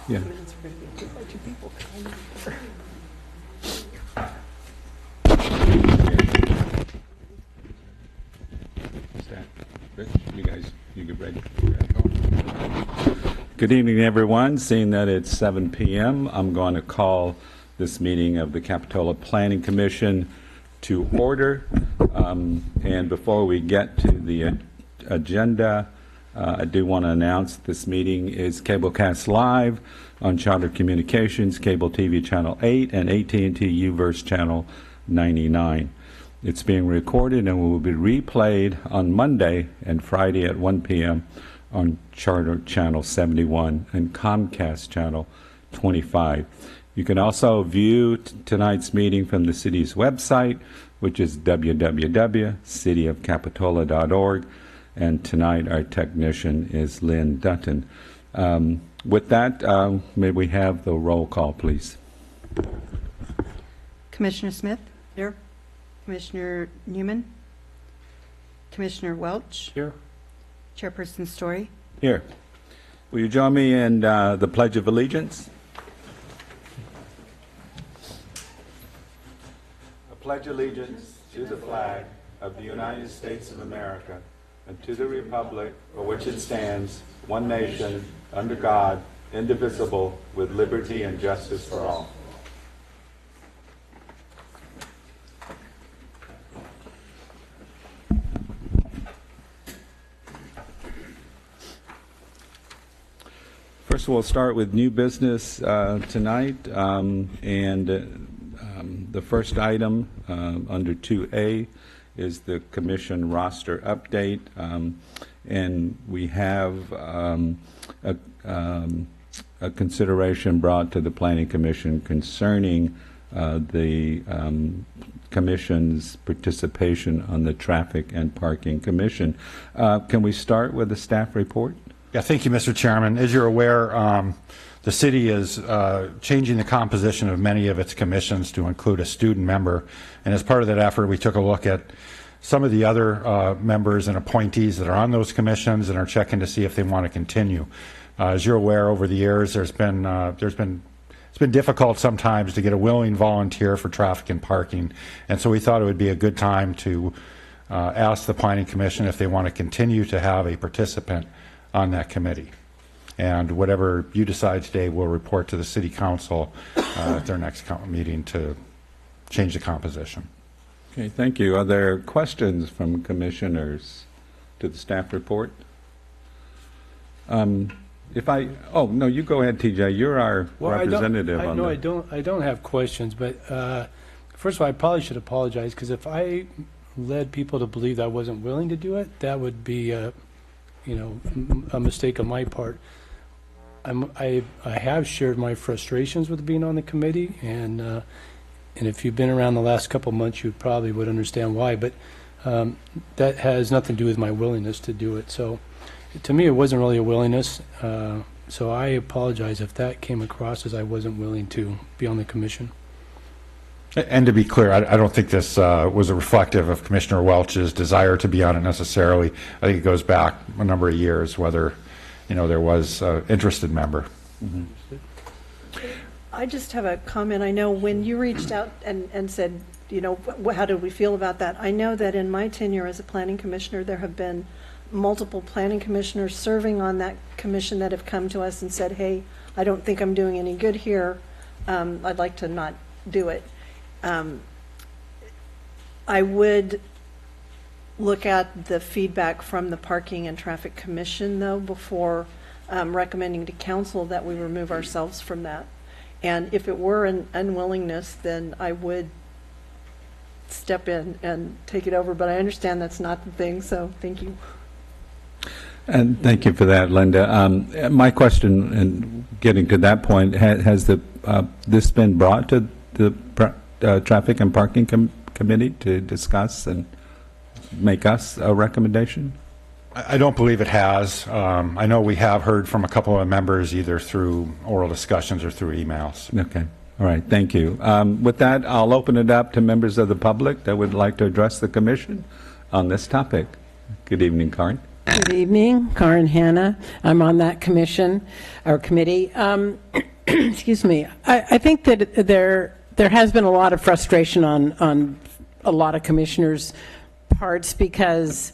Yeah. Minutes are going to be approved by two people. You guys, you get ready. Good evening, everyone. Seeing that it's 7 p.m., I'm going to call this meeting of the Capitola Planning Commission to order. And before we get to the agenda, I do want to announce this meeting is cablecast live on Charter Communications, Cable TV Channel 8, and AT&T UVerse Channel 99. It's being recorded and will be replayed on Monday and Friday at 1 p.m. on Charter Channel 71 and Comcast Channel 25. You can also view tonight's meeting from the city's website, which is www.cityofcapitola.org. And tonight our technician is Lynn Dutton. With that, may we have the roll call, please? Commissioner Smith? Here. Commissioner Newman? Commissioner Welch? Here. Chairperson Story? Here. Will you join me in the Pledge of Allegiance? I pledge allegiance to the flag of the United States of America and to the republic for which it stands, one nation, under God, indivisible, with liberty and justice for all. First, we'll start with new business tonight, the first item under 2A is the commission roster update, and we have a consideration brought to the Planning Commission concerning the Commission's participation on the Traffic and Parking Commission. Can we start with the staff report? Yeah, thank you, Mr. Chairman. As you're aware, the city is changing the composition of many of its commissions to include a student member. And as part of that effort, we took a look at some of the other members and appointees that are on those commissions and are checking to see if they want to continue. As you're aware, over the years, it's been difficult sometimes to get a willing volunteer for traffic and parking. And so we thought it would be a good time to ask the Planning Commission if they want to continue to have a participant on that committee. And whatever you decide today, we'll report to the City Council at their next meeting to change the composition. Okay, thank you. Are there questions from commissioners to the staff report? Oh, no, you go ahead, TJ. You're our representative on that. I don't have questions, but first of all, I probably should apologize, because if I led people to believe that I wasn't willing to do it, that would be a mistake on my part. I have shared my frustrations with being on the committee, and if you've been around the last couple of months, you probably would understand why. But that has nothing to do with my willingness to do it. So, to me, it wasn't really a willingness. So I apologize if that came across as I wasn't willing to be on the commission. And to be clear, I don't think this was a reflective of Commissioner Welch's desire to be on it necessarily. I think it goes back a number of years, whether there was an interested member. Mm-hmm. I just have a comment. I know when you reached out and said, how did we feel about that? I know that in my tenure as a planning commissioner, there have been multiple planning commissioners serving on that commission that have come to us and said, hey, I don't think I'm doing any good here. I'd like to not do it. I would look at the feedback from the Parking and Traffic Commission, though, before recommending to council that we remove ourselves from that. And if it were an unwillingness, then I would step in and take it over. But I understand that's not the thing, so thank you. And thank you for that, Linda. My question, and getting to that point, has this been brought to the Traffic and Parking Committee to discuss and make us a recommendation? I don't believe it has. I know we have heard from a couple of members either through oral discussions or through emails. Okay. All right. Thank you. With that, I'll open it up to members of the public that would like to address the commission on this topic. Good evening, Karen. Good evening, Karen Hanna. I'm on that commission, or committee. Excuse me. I think that there has been a lot of frustration on a lot of commissioners' parts because,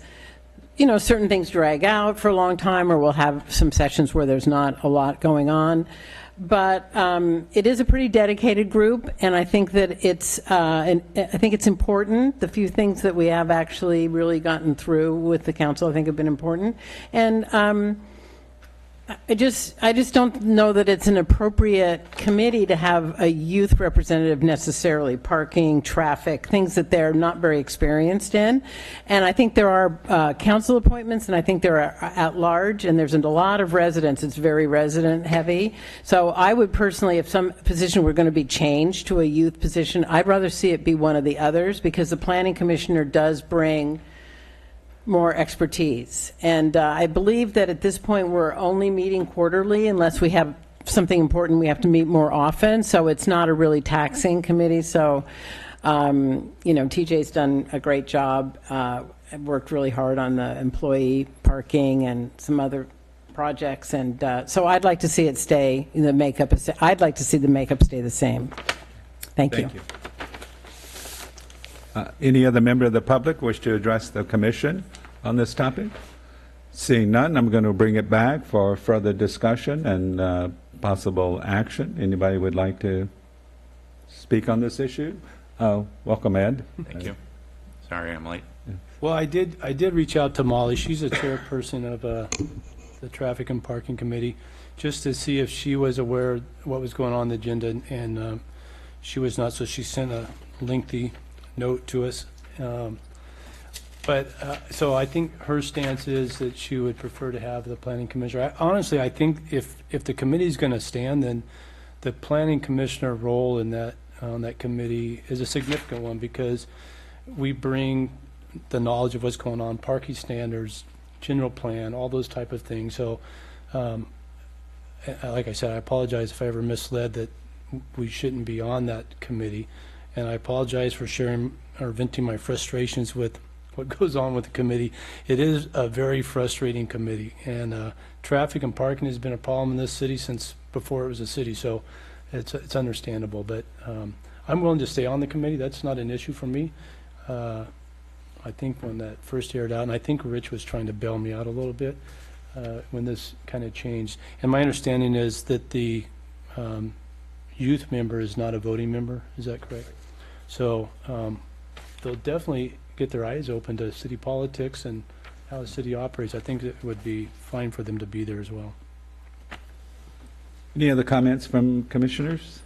you know, certain things drag out for a long time, or we'll have some sessions where there's not a lot going on. But it is a pretty dedicated group, and I think that it's important. The few things that we have actually really gotten through with the council, I think, have been important. And I just don't know that it's an appropriate committee to have a youth representative necessarily. Parking, traffic, things that they're not very experienced in. And I think there are council appointments, and I think there are at large, and there's a lot of residents. It's very resident heavy. So I would personally, if some position were going to be changed to a youth position, I'd rather see it be one of the others, because the planning commissioner does bring more expertise. And I believe that at this point we're only meeting quarterly unless we have something important we have to meet more often. So it's not a really taxing committee. So, you know, TJ's done a great job, worked really hard on the employee parking and some other projects. And so I'd like to see it stay in the makeup. I'd like to see the makeup stay the same. Thank you. Any other member of the public wish to address the commission on this topic? Seeing none, I'm going to bring it back for further discussion and possible action. Anybody would like to speak on this issue? Welcome, Ed. Thank you. Sorry, I'm late. Well, I did reach out to Molly. She's a chairperson of the Traffic and Parking Committee, just to see if she was aware of what was going on the agenda, and she was not, so she sent a lengthy note to us. So I think her stance is that she would prefer to have the planning commissioner. Honestly, I think if the committee is going to stand, then the planning commissioner role in that on that committee is a significant one, because we bring the knowledge of what's going on, parking standards, general plan, all those type of things. So like I said, I apologize if I ever misled that we shouldn't be on that committee. And I apologize for sharing or venting my frustrations with what goes on with the committee. It is a very frustrating committee, and traffic and parking has been a problem in this city since before it was a city, so it's understandable. But I'm willing to stay on the committee. That's not an issue for me. I think when that first aired out, and I think Rich was trying to bail me out a little bit when this kind of changed. And my understanding is that the youth member is not a voting member. Is that correct? So they'll definitely get their eyes open to city politics and how the city operates. I think it would be fine for them to be there as well. Any other comments from commissioners?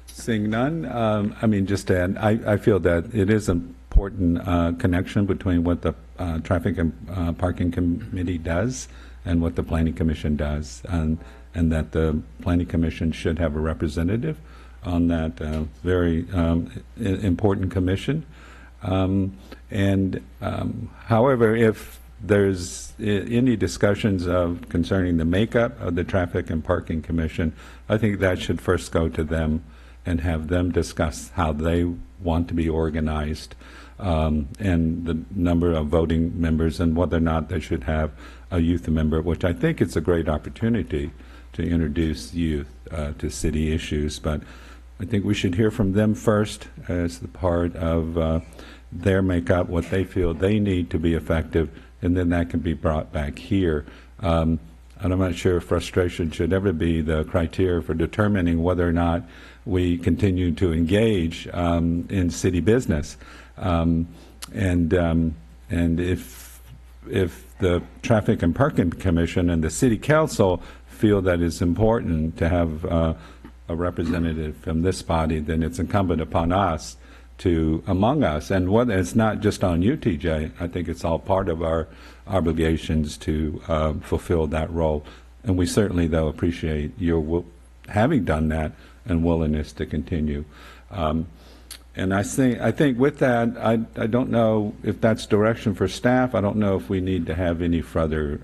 Seeing none, I mean, just to add, I feel that it is an important connection between what the Traffic and Parking Committee does and what the Planning Commission does, and that the Planning Commission should have a representative on that very important commission. However, if there's any discussions concerning the makeup of the Traffic and Parking Commission, I think that should first go to them and have them discuss how they want to be organized, and the number of voting members, and whether or not they should have a youth member, which I think it's a great opportunity to introduce youth to city issues. But I think we should hear from them first as the part of their makeup, what they feel they need to be effective, and then that can be brought back here. And I'm not sure if frustration should ever be the criteria for determining whether or not we continue to engage in city business. And if the Traffic and Parking Commission and the City Council feel that it's important to have a representative from this body, then it's incumbent upon us to, among us, and whether it's not just on you, TJ, I think it's all part of our obligations to fulfill that role. And we certainly, though, appreciate your having done that and willingness to continue. And I think with that, I don't know if that's direction for staff. I don't know if we need to have any further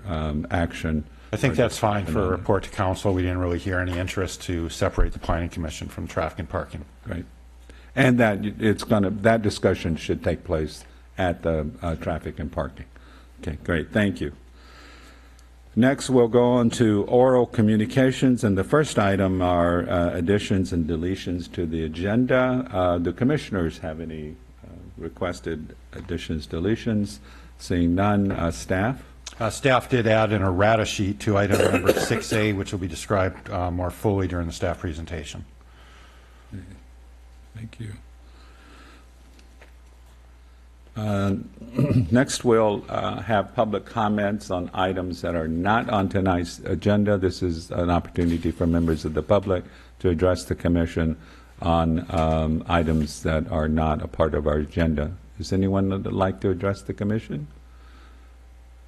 action. I think that's fine for a report to council. We didn't really hear any interest to separate the Planning Commission from Traffic and Parking. Great. And that discussion should take place at the Traffic and Parking. Okay, great. Thank you. Next, we'll go on to oral communications, and the first item are additions and deletions to the agenda. Do commissioners have any requested additions, deletions? Seeing none, staff? Staff did add an errata sheet to item number 6A, which will be described more fully during the staff presentation. Thank you. Next, we'll have public comments on items that are not on tonight's agenda. This is an opportunity for members of the public to address the commission on items that are not a part of our agenda. Is anyone that would like to address the commission?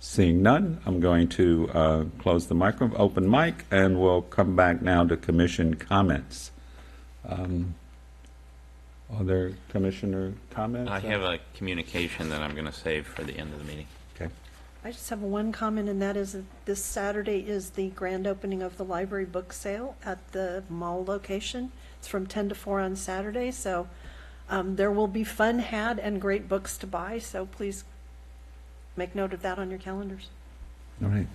Seeing none, I'm going to close the microphone, open mic, and we'll come back now to commission comments. Are there commissioner comments? I have a communication that I'm going to save for the end of the meeting. Okay. I just have one comment, and that is that this Saturday is the grand opening of the library book sale at the mall location. It's from 10 to 4 on Saturday, so there will be fun had and great books to buy, so please make note of that on your calendars. All right.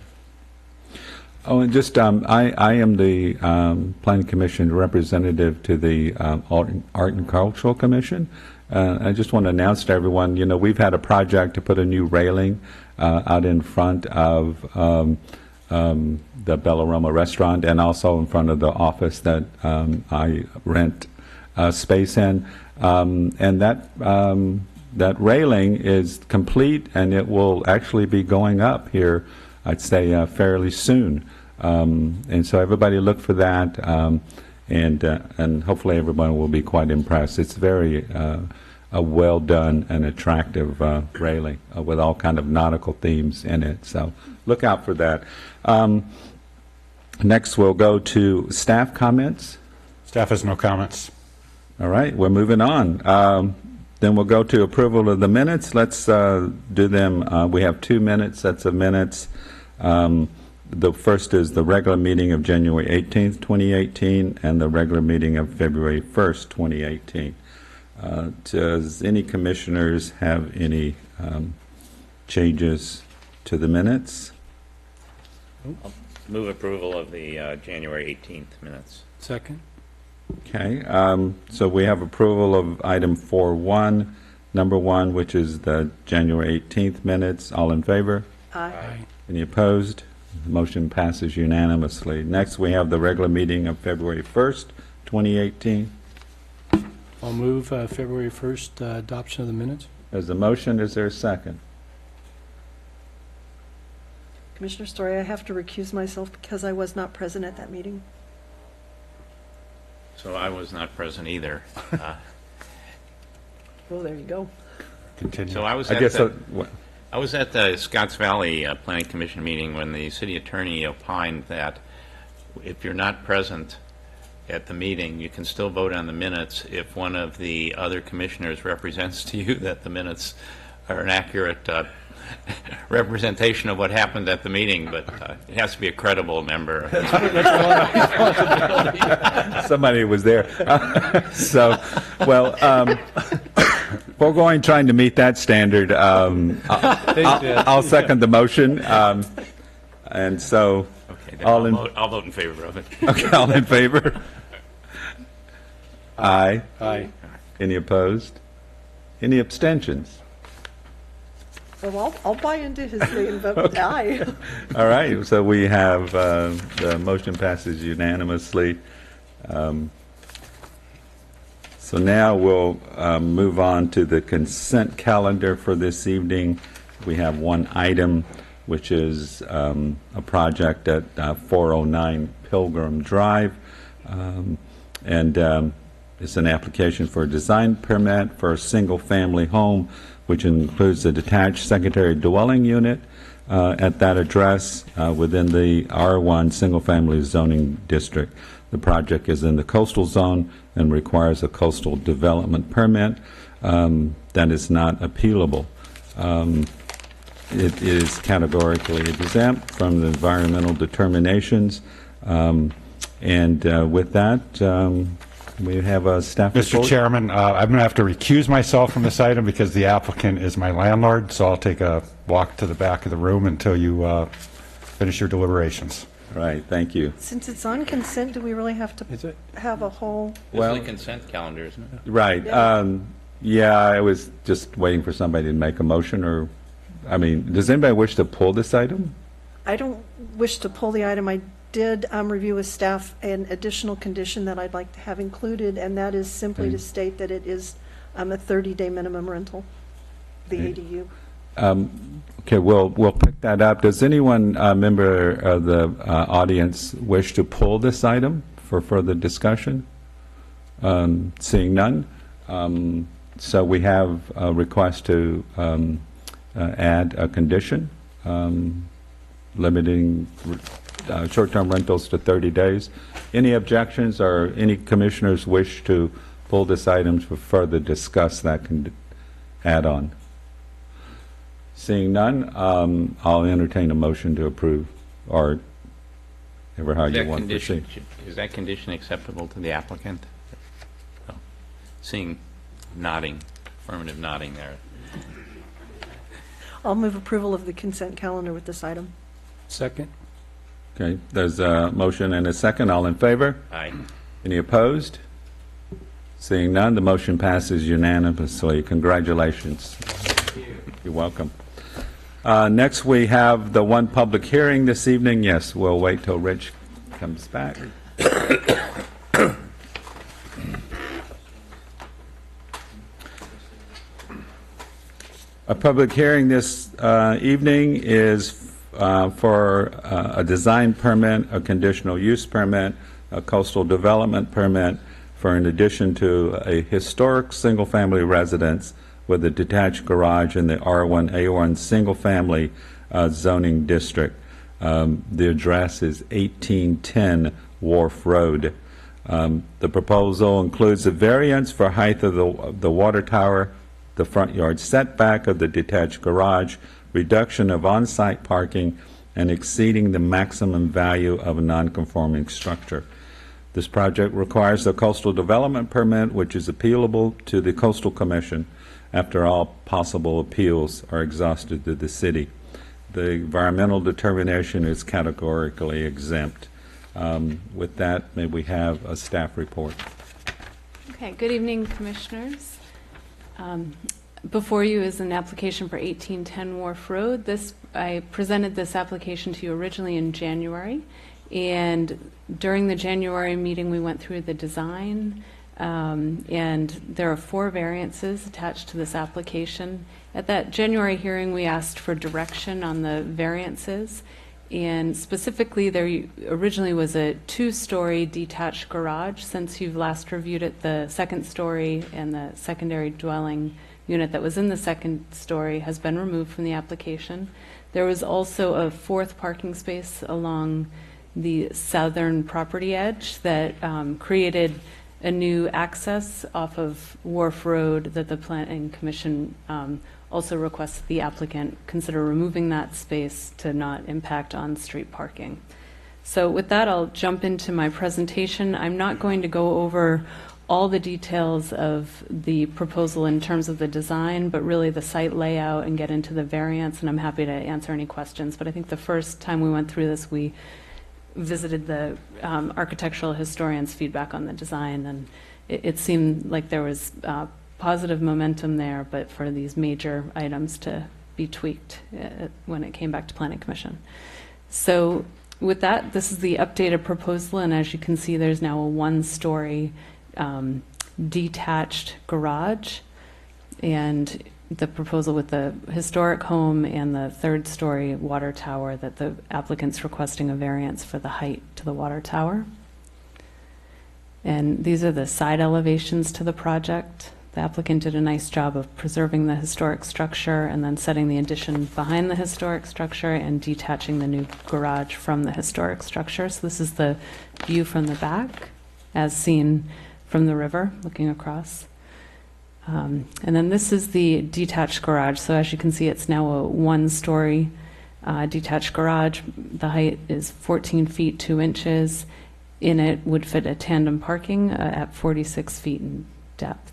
Oh, and just, I am the Planning Commission representative to the Art and Cultural Commission. I just want to announce to everyone, you know, we've had a project to put a new railing out in front of the Bella Roma restaurant and also in front of the office that I rent space in. And that railing is complete, and it will actually be going up here, I'd say, fairly soon. And so everybody look for that, and hopefully everyone will be quite impressed. It's very a well done and attractive railing with all kind of nautical themes in it. So look out for that. Next, we'll go to staff comments. Staff has no comments. All right, we're moving on. Then we'll go to approval of the minutes. Let's do them. We have 2 sets of minutes. The first is the regular meeting of January 18th, 2018, and the regular meeting of February 1st, 2018. Does any commissioners have any changes to the minutes? I'll move approval of the January 18th minutes. Second? Okay, so we have approval of item 4.1, number 1, which is the January 18th minutes. All in favor? Aye. Any opposed? The motion passes unanimously. Next, we have the regular meeting of February 1st, 2018. I'll move February 1st adoption of the minutes. There's a motion. Is there a second? Commissioner Story, I have to recuse myself because I was not present at that meeting. So I was not present either. Oh, there you go. Continue. So I was I at guess the Scotts Valley Planning Commission meeting when the city attorney opined that if you're not present at the meeting, you can still vote on the minutes if one of the other commissioners represents to you that the minutes are an accurate representation of what happened at the meeting, but it has to be a credible member. somebody was there. So, well, we're going trying to meet that standard. I'll second the motion. And so, Okay, then I'll vote in favor of it. okay, all in favor? Aye. Aye. Any opposed? Any abstentions? Well, I'll buy into his thing and vote aye. All right, so we have, the motion passes unanimously. So now we'll move on to the consent calendar for this evening. We have one item, which is a project at 409 Pilgrim Drive. And it's an application for a design permit for a single-family home, which includes a detached secondary dwelling unit at that address within the R1 single-family zoning district. The project is in the coastal zone and requires a coastal development permit that is not appealable. It is categorically exempt from the environmental determinations. And with that, we have a staff Mr. report. Chairman, I'm going to have to recuse myself from this item because the applicant is my landlord, so I'll take a walk to the back of the room until you finish your deliberations. All right, thank you. Since it's on consent, do we really have to Is it? have a whole? This Well- is a consent calendar, isn't it? Right. Yeah. Yeah, I was just waiting for somebody to make a motion, or, I mean, does anybody wish to pull this item? I don't wish to pull the item. I did review with staff an additional condition that I'd like to have included, and that is simply to state that it is a 30-day minimum rental, the Okay. ADU. Okay, we'll pick that up. Does anyone, member of the audience, wish to pull this item for further discussion? Seeing none. So we have a request to add a condition limiting short-term rentals to 30 days. Any objections, or any commissioners wish to pull this item to further discuss that add-on? Seeing none, I'll entertain a motion to approve, or ever how you want to proceed. Is that condition acceptable to the applicant? No. Seeing nodding, affirmative nodding there. I'll move approval of the consent calendar with this item. Second? Okay, there's a motion and a second. All in favor? Aye. Any opposed? Seeing none, the motion passes unanimously. Congratulations. You're welcome. Next, we have the one public hearing this evening. Yes, we'll wait till Rich comes back. A public hearing this evening is for a design permit, a conditional use permit, a coastal development permit for an addition to a historic single-family residence with a detached garage in the R1A1 single-family zoning district. The address is 1810 Wharf Road. The proposal includes a variance for height of the water tower, the front yard setback of the detached garage, reduction of on-site parking, and exceeding the maximum value of a non-conforming structure. This project requires a coastal development permit, which is appealable to the Coastal Commission after all possible appeals are exhausted to the city. The environmental determination is categorically exempt. With that, may we have a staff report? Okay, good evening, Commissioners. Before you is an application for 1810 Wharf Road. I presented this application to you originally in January, and during the January meeting, we went through the design, and there are 4 variances attached to this application. At that January hearing, we asked for direction on the variances, and specifically, there originally was a 2-story detached garage. Since you've last reviewed it, the 2nd story and the secondary dwelling unit that was in the 2nd story has been removed from the application. There was also a 4th parking space along the southern property edge that created a new access off of Wharf Road that the Planning Commission also requested the applicant consider removing that space to not impact on-street parking. So with that, I'll jump into my presentation. I'm not going to go over all the details of the proposal in terms of the design, but really the site layout, and get into the variance, and I'm happy to answer any questions. But I think the first time we went through this, we visited the architectural historian's feedback on the design, and it seemed like there was positive momentum there, but for these major items to be tweaked when it came back to Planning Commission. So with that, this is the updated proposal, and as you can see, there's now a 1-story detached garage, and the proposal with the historic home and the 3rd-story water tower that the applicant's requesting a variance for the height to the water tower. And these are the side elevations to the project. The applicant did a nice job of preserving the historic structure and then setting the addition behind the historic structure and detaching the new garage from the historic structure. So this is the view from the back as seen from the river looking across. And then this is the detached garage. So as you can see, it's now a 1-story detached garage. The height is 14 feet 2 inches. In it would fit a tandem parking at 46 feet in depth.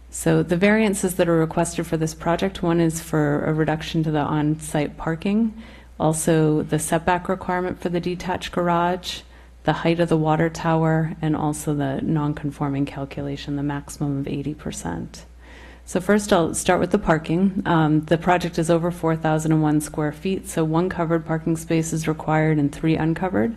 So the variances that are requested for this project, one is for a reduction to the on-site parking. also the setback requirement for the detached garage, the height of the water tower, and also the non-conforming calculation, the maximum of 80%. So first I'll start with the parking. The project is over 4,001 square feet, so 1 covered parking space is required and 3 uncovered.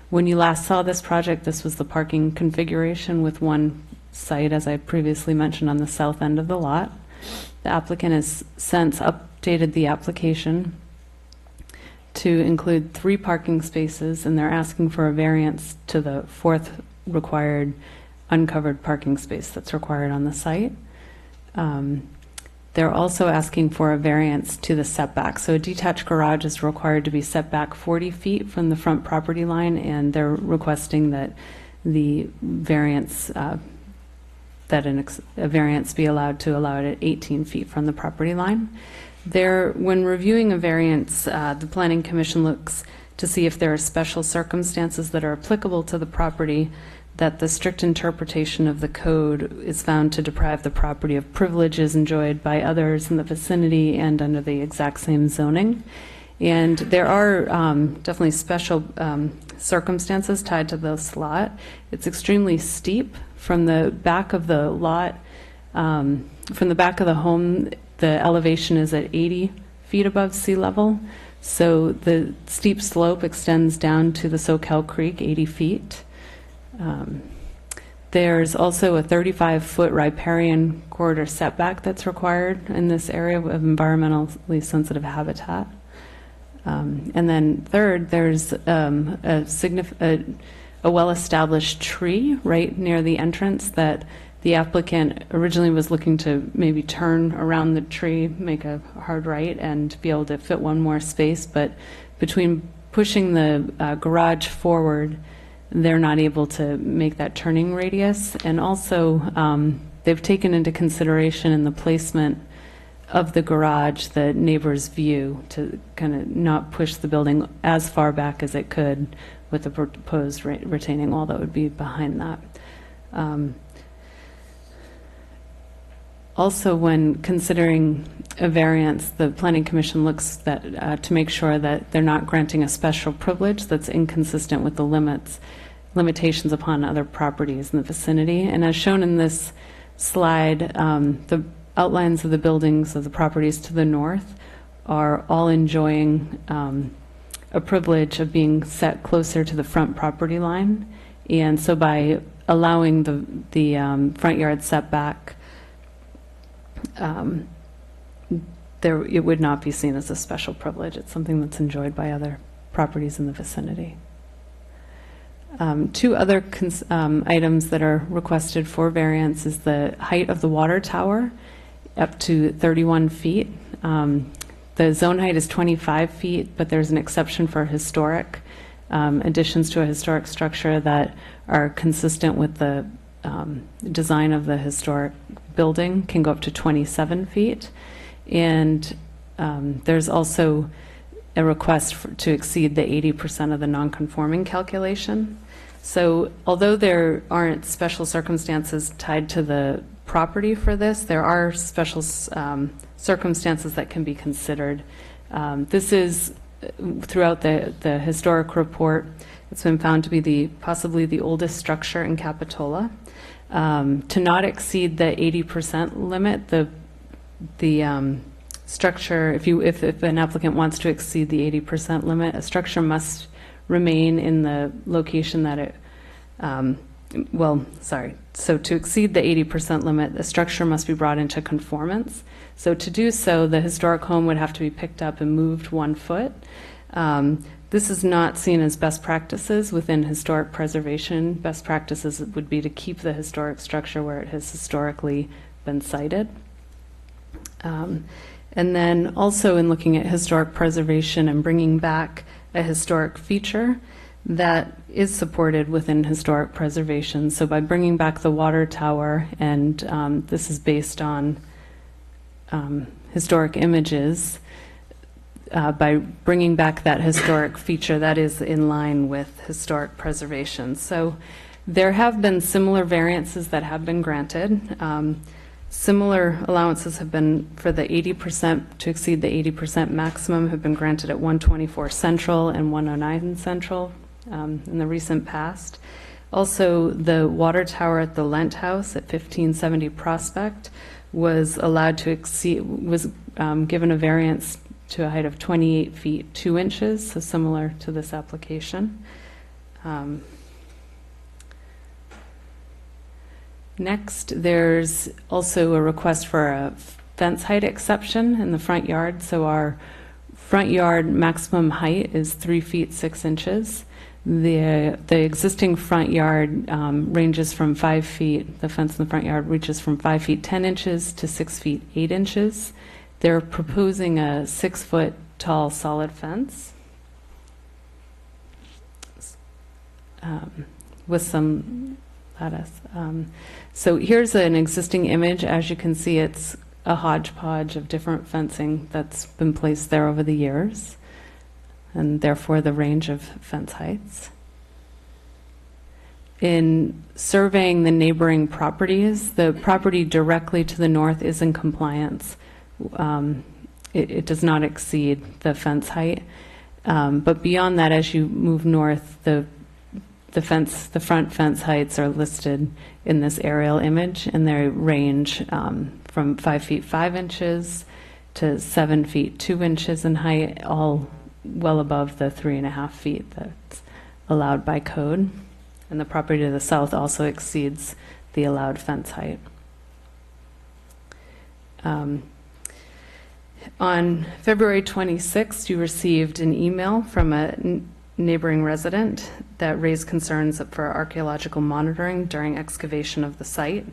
When you last saw this project, this was the parking configuration with 1 site, as I previously mentioned, on the south end of the lot. The applicant has since updated the application to include 3 parking spaces, and they're asking for a variance to the 4th required uncovered parking space that's required on the site. They're also asking for a variance to the setback. So a detached garage is required to be set back 40 feet from the front property line, and they're requesting that the variance, a variance be allowed to allow it at 18 feet from the property line. When reviewing a variance, the Planning Commission looks to see if there are special circumstances that are applicable to the property, that the strict interpretation of the code is found to deprive the property of privileges enjoyed by others in the vicinity and under the exact same zoning. And there are definitely special circumstances tied to this lot. It's extremely steep from the back of the lot, from the back of the home. The elevation is at 80 feet above sea level. So the steep slope extends down to the Soquel Creek, 80 feet. There's also a 35-foot riparian corridor setback that's required in this area of environmentally sensitive habitat. And then third, there's a well-established tree right near the entrance that the applicant originally was looking to maybe turn around the tree, make a hard right, and be able to fit 1 more space. But between pushing the garage forward, they're not able to make that turning radius. And also, they've taken into consideration in the placement of the garage the neighbor's view to kind of not push the building as far back as it could with the proposed retaining wall that would be behind that. Also, when considering a variance, the Planning Commission looks to make sure that they're not granting a special privilege that's inconsistent with the limitations upon other properties in the vicinity. And as shown in this slide, the outlines of the buildings of the properties to the north are all enjoying a privilege of being set closer to the front property line. And so by allowing the front yard setback, it would not be seen as a special privilege. It's something that's enjoyed by other properties in the vicinity. 2 other items that are requested for variance is the height of the water tower up to 31 feet. The zone height is 25 feet, but there's an exception for historic additions to a historic structure that are consistent with the design of the historic building can go up to 27 feet. And there's also a request to exceed the 80% of the non-conforming calculation. So although there aren't special circumstances tied to the property for this, there are special circumstances that can be considered. This is throughout the historic report. It's been found to be possibly the oldest structure in Capitola. To not exceed the 80% limit, the structure, if an applicant wants to exceed the 80% limit, a structure must remain in the location that it, so to exceed the 80% limit, the structure must be brought into conformance. So to do so, the historic home would have to be picked up and moved 1 foot. This is not seen as best practices within historic preservation. Best practices would be to keep the historic structure where it has historically been sited. And then also in looking at historic preservation and bringing back a historic feature that is supported within historic preservation. So by bringing back the water tower, and this is based on historic images, by bringing back that historic feature, that is in line with historic preservation. So there have been similar variances that have been granted. Similar allowances have been for the 80%, to exceed the 80% maximum, have been granted at 124 Central and 109 Central in the recent past. Also, the water tower at the Lent House at 1570 Prospect was allowed to exceed, was given a variance to a height of 28 feet 2 inches, so similar to this application. Next, there's also a request for a fence height exception in the front yard. So our front yard maximum height is 3 feet 6 inches. The existing front yard ranges from 5 feet, the fence in the front yard reaches from 5 feet 10 inches to 6 feet 8 inches. They're proposing a 6 foot tall solid fence with some lattice. So here's an existing image. As you can see, it's a hodgepodge of different fencing that's been placed there over the years, and therefore the range of fence heights. In surveying the neighboring properties, the property directly to the north is in compliance. It does not exceed the fence height. But beyond that, as you move north, the front fence heights are listed in this aerial image, and they range from 5 feet 5 inches to 7 feet 2 inches in height, all well above the 3.5 feet that's allowed by code. And the property to the south also exceeds the allowed fence height. On February 26th, you received an email from a neighboring resident that raised concerns for archaeological monitoring during excavation of the site.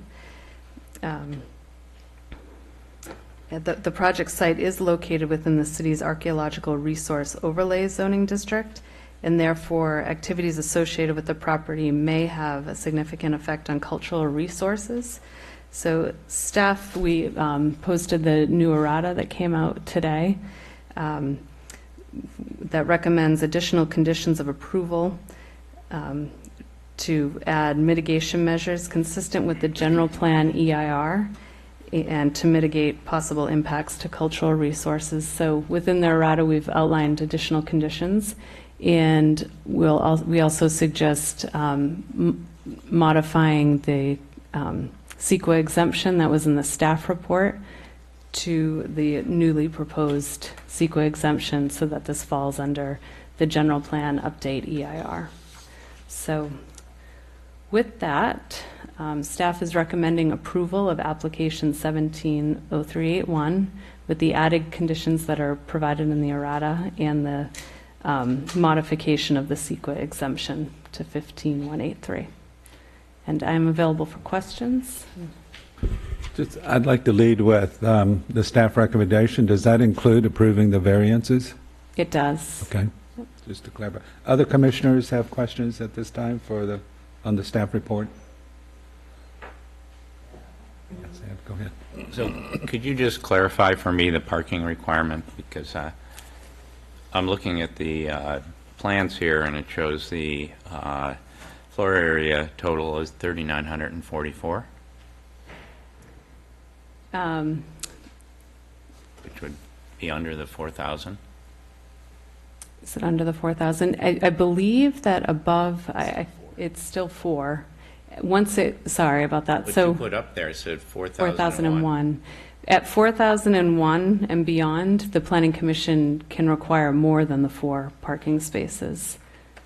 The project site is located within the city's archaeological resource overlay zoning district, and therefore activities associated with the property may have a significant effect on cultural resources. So staff, we posted the new errata that came out today that recommends additional conditions of approval to add mitigation measures consistent with the general plan EIR and to mitigate possible impacts to cultural resources. So within the errata, we've outlined additional conditions, and we also suggest modifying the CEQA exemption that was in the staff report to the newly proposed CEQA exemption so that this falls under the general plan update EIR. So with that, staff is recommending approval of application 170381 with the added conditions that are provided in the errata and the modification of the CEQA exemption to 15183. And I am available for questions. I'd like to lead with the staff recommendation. Does that include approving the variances? It does. Okay. Just to clarify. Other commissioners have questions at this time on the staff report? Yes, Ed, go ahead. So could you just clarify for me the parking requirement? Because I'm looking at the plans here, and it shows the floor area total is 3,944. Which would be under the 4,000. Is it under the 4,000? I believe that above, it's still 4. Sorry about that. What So you put up there said 4,001. 4,001. At 4,001 and beyond, the Planning Commission can require more than the 4 parking spaces.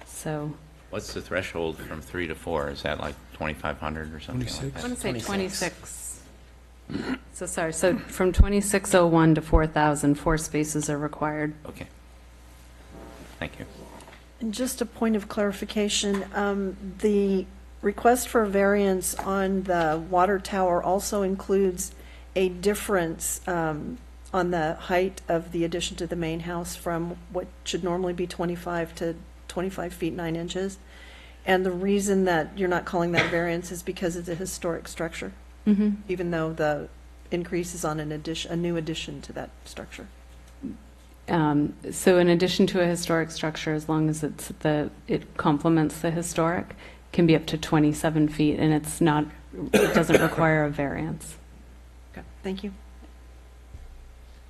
So What's the threshold from 3 to 4? Is that like 2,500 or something like I that? want to say 26. So sorry, so from 2601 to 4,000, 4 spaces are required. Okay. Thank you. And just a point of clarification, the request for a variance on the water tower also includes a difference on the height of the addition to the main house from what should normally be 25 to 25 feet 9 inches. And the reason that you're not calling that a variance is because it's a historic structure, even though the increase is on a new addition to that structure. So in addition to a historic structure, as long as it complements the historic, can be up to 27 feet, and it doesn't require a variance. Thank you.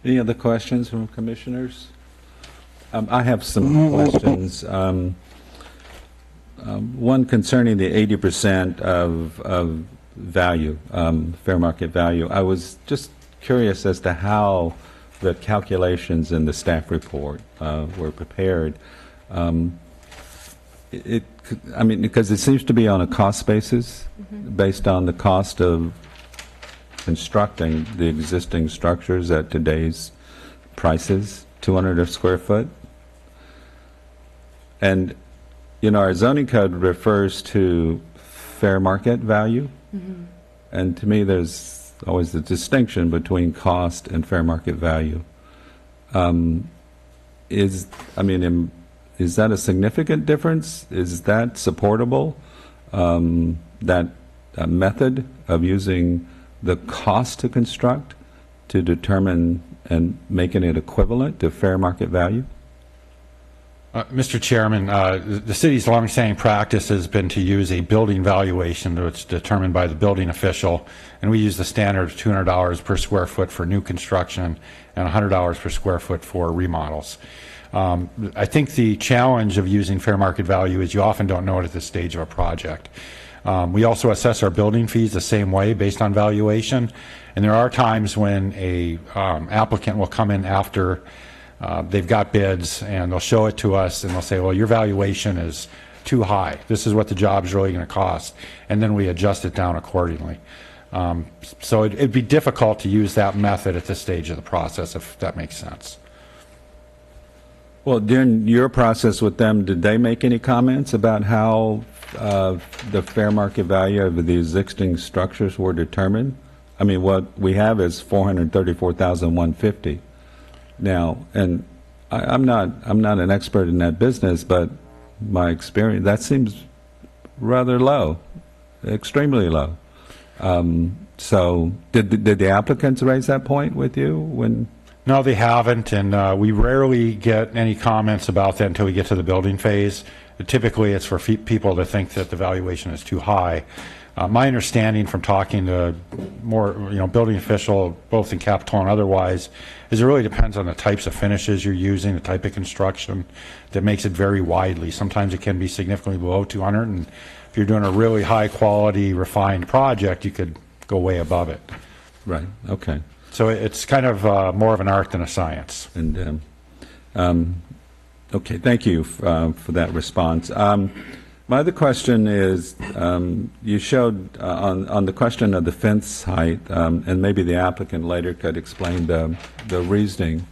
Any other questions from commissioners? I have some questions. One concerning the 80% of value, fair market value. I was just curious as to how the calculations in the staff report were prepared. I mean, because it seems to be on a cost basis, based on the cost of constructing the existing structures at today's prices, 200 a square foot. And, you know, our zoning code refers to fair market value. And to me, there's always a distinction between cost and fair market value. Is that a significant difference? Is that supportable? That method of using the cost to construct to determine and making it equivalent to fair market value? Mr. Chairman, the city's longstanding practice has been to use a building valuation that's determined by the building official, and we use the standard of $200 per square foot for new construction and $100 per square foot for remodels. I think the challenge of using fair market value is you often don't know it at this stage of a project. We also assess our building fees the same way based on valuation, and there are times when a applicant will come in after they've got bids and they'll show it to us and they'll say, well, your valuation is too high. This is what the job's really going to cost, and then we adjust it down accordingly. So it'd be difficult to use that method at this stage of the process, if that makes sense. Well, during your process with them, did they make any comments about how the fair market value of the existing structures were determined? I mean, what we have is $434,150 now, and I'm not an expert in that business, but my experience, that seems rather low, extremely low. So did the applicants raise that point with you when? No, they haven't, and we rarely get any comments about that until we get to the building phase. Typically, it's for people that think that the valuation is too high. My understanding from talking to more, building official, both in Capitola and otherwise, is it really depends on the types of finishes you're using, the type of construction, that makes it vary widely. Sometimes it can be significantly below 200, and if you're doing a really high quality, refined project, you could go way above it. Right. Okay. So it's kind of more of an art than a science. And okay, thank you for that response. My other question is, you showed on the question of the fence height, and maybe the applicant later could explain the reasoning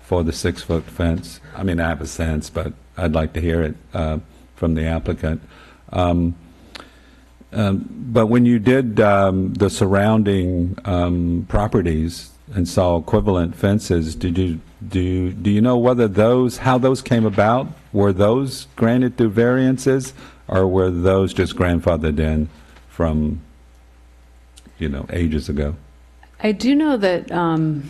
for the 6-foot fence. I mean, I have a sense, but I'd like to hear it from the applicant. But when you did the surrounding properties and saw equivalent fences, do you know whether how those came about? Were those granted through variances, or were those just grandfathered in from ages ago? I do know that an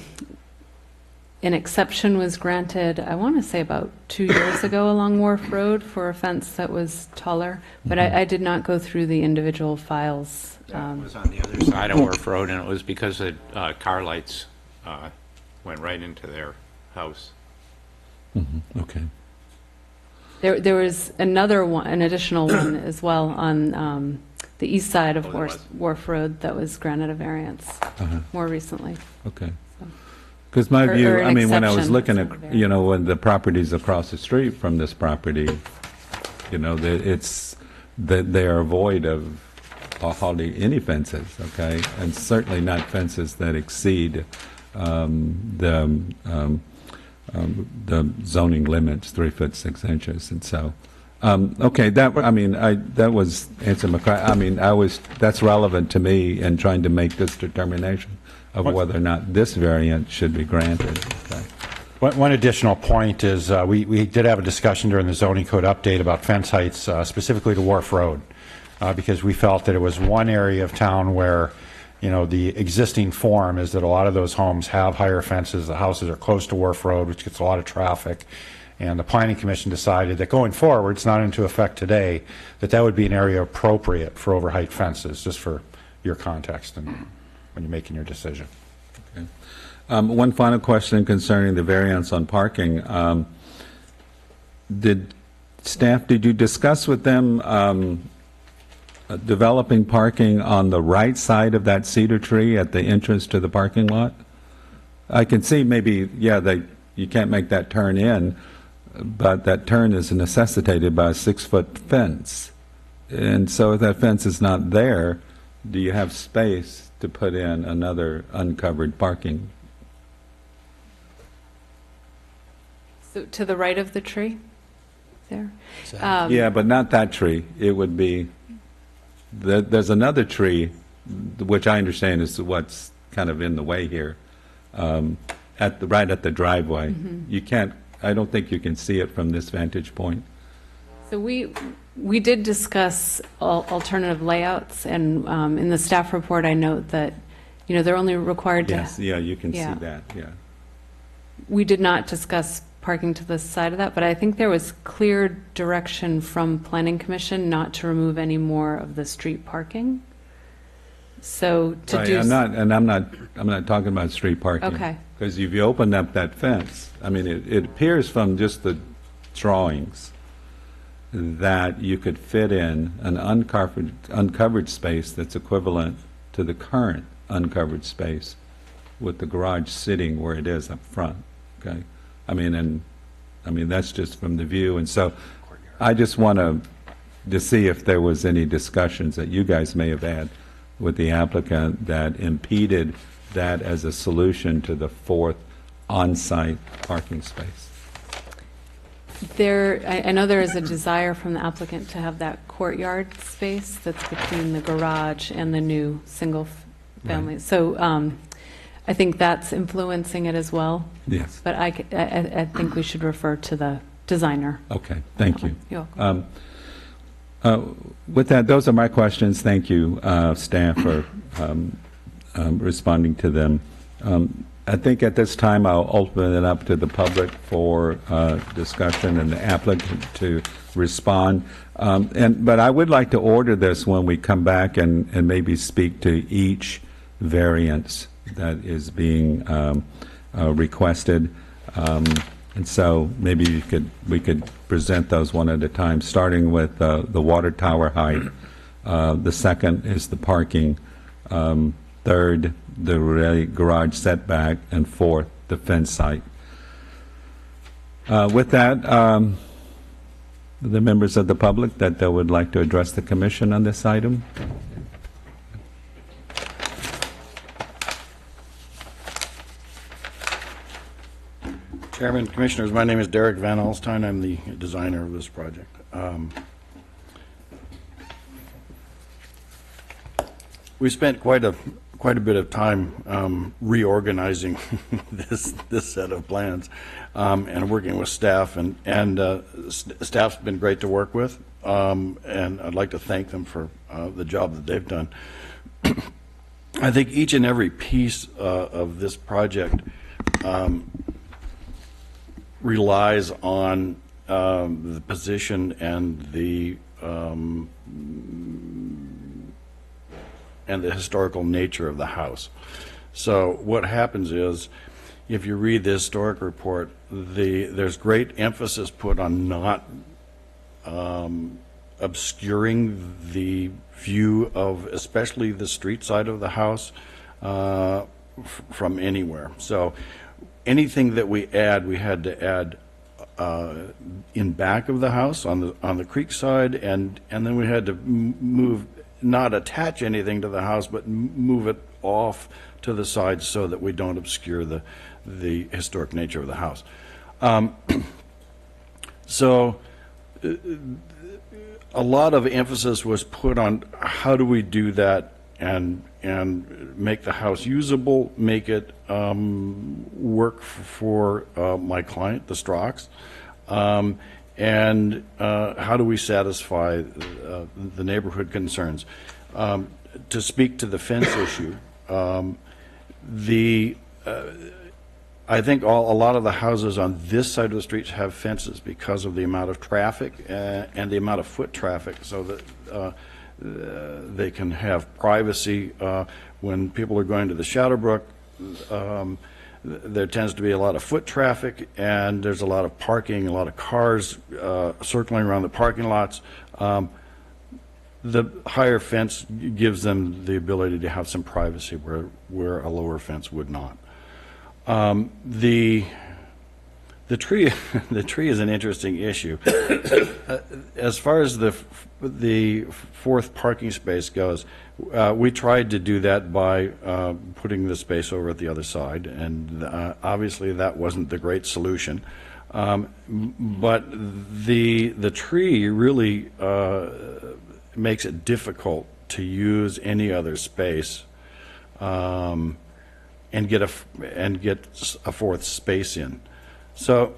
exception was granted, I want to say about 2 years ago along Wharf Road for a fence that was taller, but I did not go through the individual files. It was on the other side of Wharf Road, and it was because the car lights went right into their house. Okay. There was another one, an additional one as well on the east side of Wharf Road that was granted a variance more recently. Okay. Because my view, or an I mean, when I was exception, looking it's at, not a when the properties across the street from this property, they are void of hardly any fences, okay? And certainly not fences that exceed the zoning limits, 3 foot 6 inches. And so, okay, that was answer my question. I mean, that's relevant to me in trying to make this determination of whether or not this variant should be granted. Okay. One additional point is we did have a discussion during the zoning code update about fence heights, specifically to Wharf Road, because we felt that it was one area of town where, the existing form is that a lot of those homes have higher fences. The houses are close to Wharf Road, which gets a lot of traffic. And the Planning Commission decided that going forward, it's not into effect today, that would be an area appropriate for overheight fences, just for your context and when you're making your decision. One final question concerning the variance on parking. Did you discuss with them developing parking on the right side of that cedar tree at the entrance to the parking lot? I can see maybe, you can't make that turn in, but that turn is necessitated by a 6-foot fence. And so if that fence is not there, do you have space to put in another uncovered parking? So to the right of the tree there? Yeah, but not that tree. It would be, there's another tree, which I understand is what's kind of in the way here, right at the driveway. You can't, I don't think you can see it from this vantage point. So we did discuss alternative layouts, and in the staff report, I note that, they're only required to. Yes, yeah, you can see Yeah. that, yeah. We did not discuss parking to the side of that, but I think there was clear direction from Planning Commission not to remove any more of the street parking. So to Right, do. I'm not talking about street parking. Okay. Because if you open up that fence, I mean, it appears from just the drawings that you could fit in an uncovered space that's equivalent to the current uncovered space with the garage sitting where it is up front, okay? I mean, that's just from the view, and so I just want to see if there was any discussions that you guys may have had with the applicant that impeded that as a solution to the fourth on-site parking space. I know there is a desire from the applicant to have that courtyard space that's between the garage and the new single family. Right. So I think that's influencing it as well. Yes. But I think we should refer to the designer. Okay, thank you. You're welcome. With that, those are my questions. Thank you, staff, for responding to them. I think at this time I'll open it up to the public for discussion and the applicant to respond. But I would like to order this when we come back and maybe speak to each variance that is being requested. And so maybe we could present those one at a time, starting with the water tower height. The second is the parking. Third, the garage setback, and fourth, the fence site. With that, the members of the public that would like to address the commission on this item? Chairman, Commissioners, my name is Derek Van Alstyne. I'm the designer of this project. We spent quite a bit of time reorganizing this set of plans and working with staff, and staff's been great to work with, and I'd like to thank them for the job that they've done. I think each and every piece of this project relies on the position and the historical nature of the house. So what happens is, if you read the historic report, there's great emphasis put on not obscuring the view of especially the street side of the house from anywhere. So anything that we add, we had to add in back of the house on the creek side, and then we had to move, not attach anything to the house, but move it off to the side so that we don't obscure the historic nature of the house. So a lot of emphasis was put on how do we do that and make the house usable, make it work for my client, the Strocks, and how do we satisfy the neighborhood concerns. To speak to the fence issue, I think a lot of the houses on this side of the streets have fences because of the amount of traffic and the amount of foot traffic, so that they can have privacy when people are going to the Shadowbrook. there tends to be a lot of foot traffic, and there's a lot of parking, a lot of cars circling around the parking lots. The higher fence gives them the ability to have some privacy where a lower fence would not. The tree the tree is an interesting issue. As far as the fourth parking space goes, we tried to do that by putting the space over at the other side, and obviously that wasn't the great solution. But the tree really makes it difficult to use any other space and get a fourth space in. So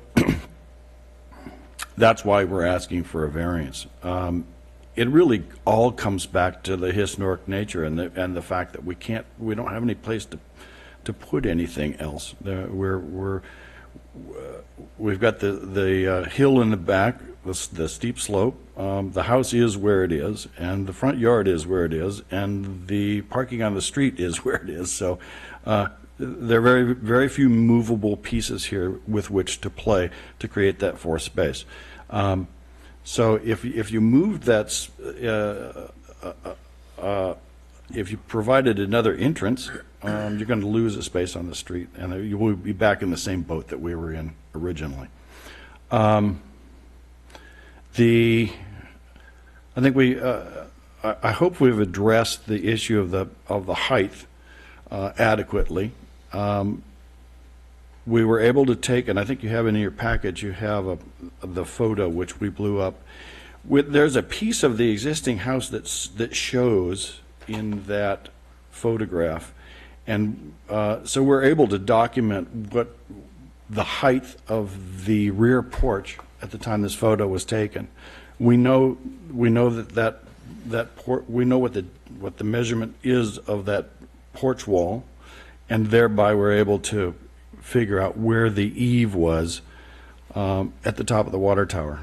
that's why we're asking for a variance. It really all comes back to the historic nature and the fact that we don't have any place to put anything else. We've got the hill in the back, the steep slope. The house is where it is, and the front yard is where it is, and the parking on the street is where it is. So there are very, very few movable pieces here with which to play to create that fourth space. So if you moved that, if you provided another entrance, you're going to lose a space on the street, and you will be back in the same boat that we were in originally. I think I hope we've addressed the issue of the height adequately. We were able to take, and I think you have in your package, you have the photo which we blew up. There's a piece of the existing house that shows in that photograph, and so we're able to document what the height of the rear porch at the time this photo was taken. We know that we know what the measurement is of that porch wall, and thereby we're able to figure out where the eave was at the top of the water tower.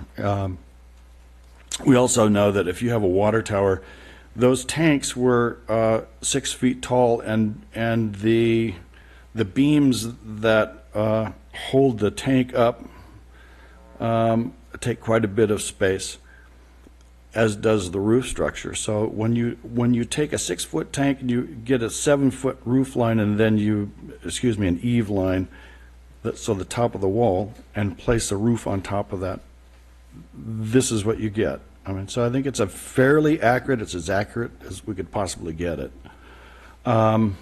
We also know that if you have a water tower, those tanks were 6 feet tall, and the beams that hold the tank up take quite a bit of space, as does the roof structure. So when you take a 6-foot tank and you get a 7-foot roof line, and then an eave line, so the top of the wall, and place a roof on top of that, this is what you get. I mean, so I think it's it's as accurate as we could possibly get it. And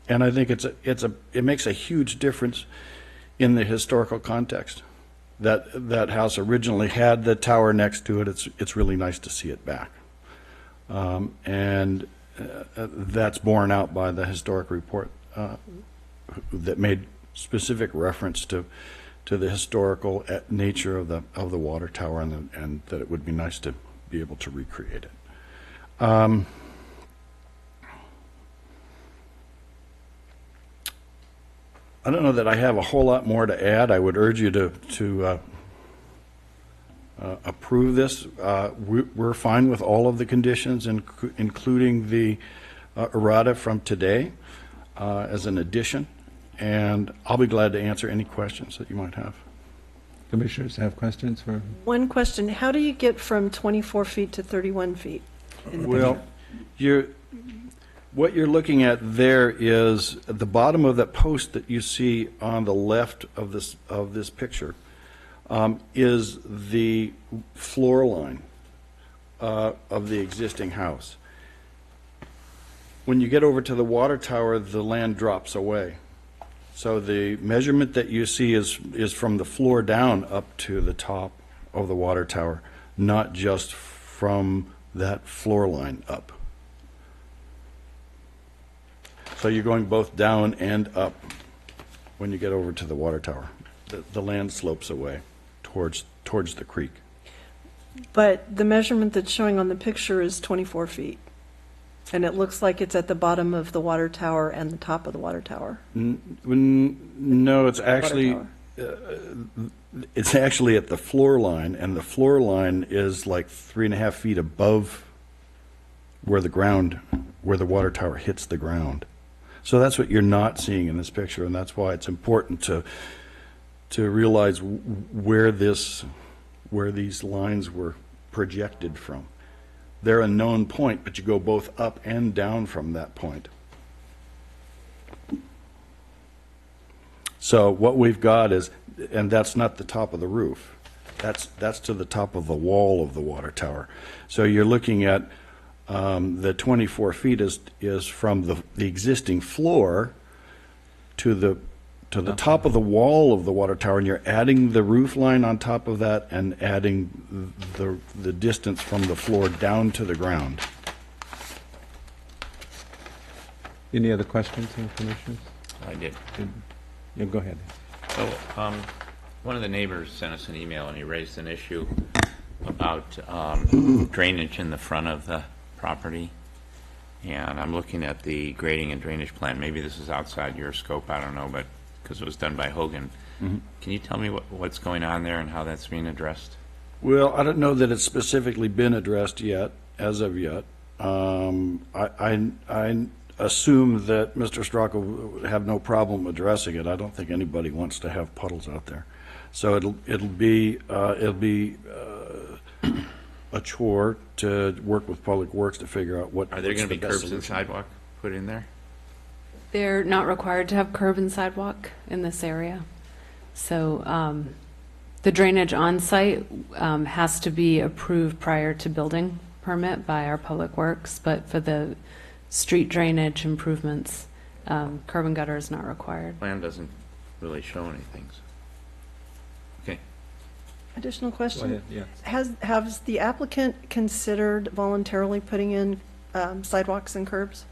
I think it makes a huge difference in the historical context. That house originally had the tower next to it. It's really nice to see it back. And that's borne out by the historic report that made specific reference to the historical nature of the water tower, and that it would be nice to be able to recreate it. I don't know that I have a whole lot more to add. I would urge you to approve this. We're fine with all of the conditions, including the errata from today as an addition, and I'll be glad to answer any questions that you might have. Commissioners have questions for? One question, how do you get from 24 feet to 31 feet? Well, what you're looking at there is at the bottom of that post that you see on the left of this picture is the floor line of the existing house. When you get over to the water tower, the land drops away. So the measurement that you see is from the floor down up to the top of the water tower, not just from that floor line up. So you're going both down and up when you get over to the water tower. The land slopes away towards the creek. But the measurement that's showing on the picture is 24 feet. And it looks like it's at the bottom of the water tower and the top of the water tower. No, it's actually at the floor line, and the floor line is like 3.5 feet above where the water tower hits the ground. So that's what you're not seeing in this picture, and that's why it's important to realize where these lines were projected from. They're a known point, but you go both up and down from that point. So what we've got is, and that's not the top of the roof. That's to the top of the wall of the water tower. So you're looking at the 24 feet is from the existing floor to the top of the wall of the water tower, and you're adding the roof line on top of that and adding the distance from the floor down to the ground. Any other questions, Commissioners? I did. Yeah, go ahead. So, one of the neighbors sent us an email, and he raised an issue about drainage in the front of the property. And I'm looking at the grading and drainage plan. Maybe this is outside your scope, I don't know, but because it was done by Hogan. Mm-hmm. Can you tell me what's going on there and how that's being addressed? Well, I don't know that it's specifically been addressed yet, as of yet. I assume that Mr. Straka would have no problem addressing it. I don't think anybody wants to have puddles out there. So it'll be a chore to work with Public Works to figure out what. Are there going to be what's the best curbs and solution. sidewalk put in there? They're not required to have curb and sidewalk in this area. So the drainage on site has to be approved prior to building permit by our Public Works, but for the street drainage improvements, curb and gutter is not required. Plan doesn't really show anything. So. Okay. Additional question? Go ahead, yeah. Has the applicant considered voluntarily putting in sidewalks and curbs?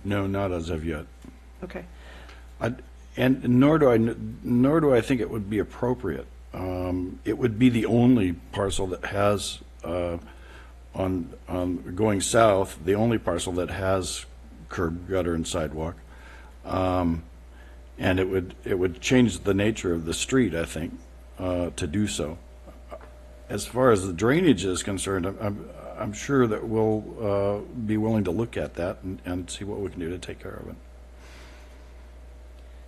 No, not as of yet. Okay. And nor do I think it would be appropriate. It would be the only parcel that has on going south, the only parcel that has curb, gutter, and sidewalk, and it would change the nature of the street, I think, to do so. As far as the drainage is concerned, I'm sure that we'll be willing to look at that and see what we can do to take care of it.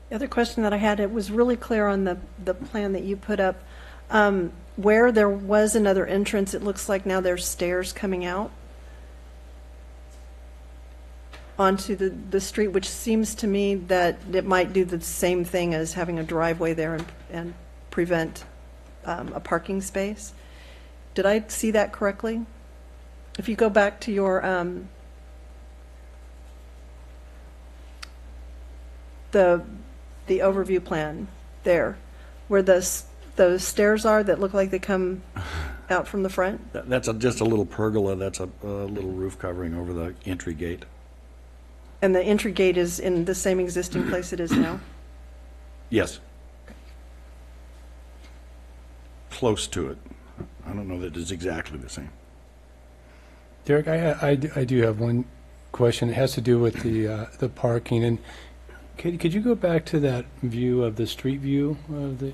The other question that I had, it was really clear on the plan that you put up. Where there was another entrance, it looks like now there's stairs coming out onto the street, which seems to me that it might do the same thing as having a driveway there and prevent a parking space. Did I see that correctly? If you go back to your the overview plan there, where those stairs are that look like they come out from the front? That's just a little pergola. That's a little roof covering over the entry gate. And the entry gate is in the same existing place it is now? Yes. Close to it. I don't know that it's exactly the same. Derek, I do have one question. It has to do with the parking. And could you go back to that view of the street view of the...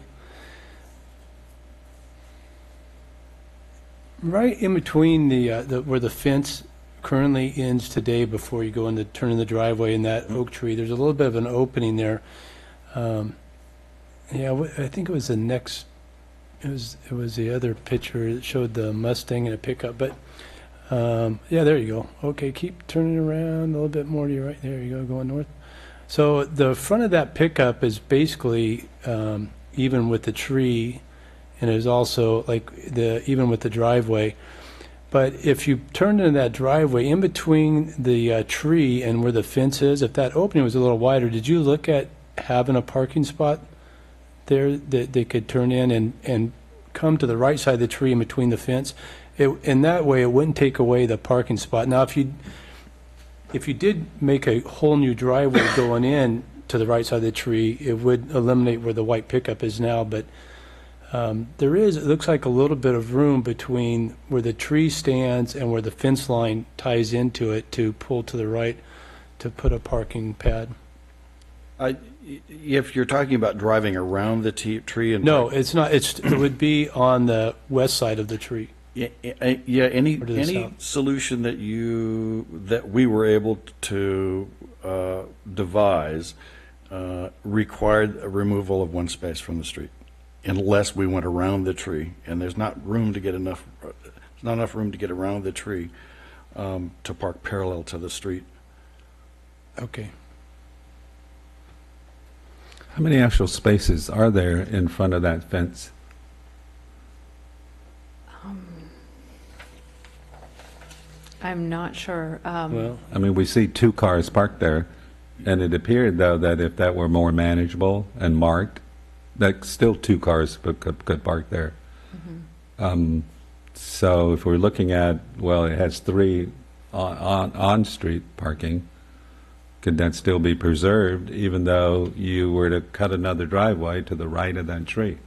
Right in between where the fence currently ends today before you go in the turn in the driveway in that oak tree, there's a little bit of an opening there. Yeah, I think it was the next, it was the other picture that showed the Mustang and a pickup, but yeah, there you go. Okay, keep turning around a little bit more to your right. There you go, going north. So the front of that pickup is basically even with the tree, and is also like even with the driveway. But if you turn into that driveway, in between the tree and where the fence is, if that opening was a little wider, did you look at having a parking spot there that they could turn in and come to the right side of the tree in between the fence? In that way, it wouldn't take away the parking spot. Now, if you did make a whole new driveway going in to the right side of the tree, it would eliminate where the white pickup is now, but it looks like a little bit of room between where the tree stands and where the fence line ties into it to pull to the right to put a parking pad. If you're talking about driving around the tree and... No, it's not. It would be on the west side of the tree. Yeah, any south. solution that we were able to devise required a removal of one space from the street, unless we went around the tree, and there's not room to get enough, there's not enough room to get around the tree to park parallel to the street. Okay. How many actual spaces are there in front of that fence? I'm not sure. Well, I mean, we see 2 cars parked there, and it appeared, though, that if that were more manageable and marked, that still 2 cars could park there. So if we're looking at, well, it has 3 on-street parking, could that still be preserved, even though you were to cut another driveway to the right of that tree?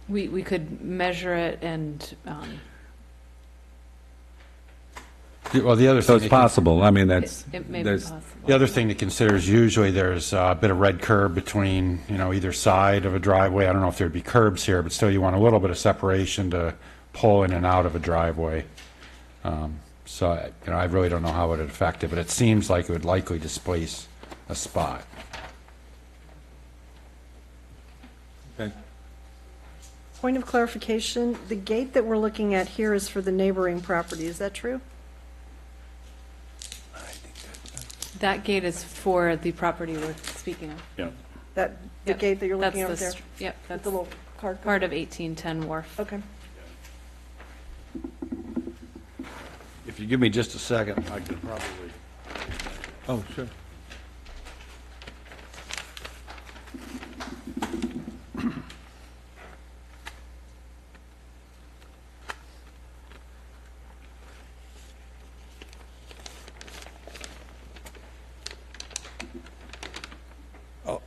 We could measure it and, Well, the other So thing, it's possible, I mean, that's, it may be there's, possible. the other thing to consider is usually there's a bit of red curb between, either side of a driveway. I don't know if there'd be curbs here, but still you want a little bit of separation to pull in and out of a driveway. So, I really don't know how it would affect it, but it seems like it would likely displace a spot. okay. Point of clarification, the gate that we're looking at here is for the neighboring property, is that true? That gate is for the property we're speaking of. Yeah. That, the Yep, gate that you're That's looking the over there? Yep, With that's the little card? part of 1810 Wharf. Okay. If you give me just a second, I could probably. Oh, sure.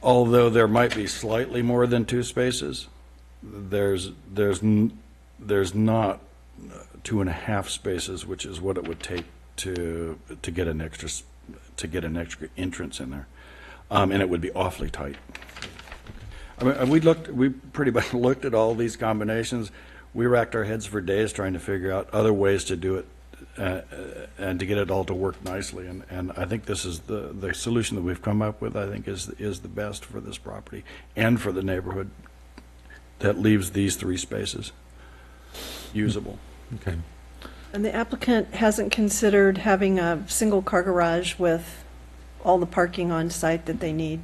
Although there might be slightly more than 2 spaces, there's not 2.5 spaces, which is what it would take to get an extra entrance in there, and it would be awfully tight. I mean, we pretty much looked at all these combinations. We racked our heads for days trying to figure out other ways to do it and to get it all to work nicely. And I think this is the solution that we've come up with, I think is the best for this property and for the neighborhood that leaves these 3 spaces usable. Okay. And the applicant hasn't considered having a single car garage with all the parking on site that they need?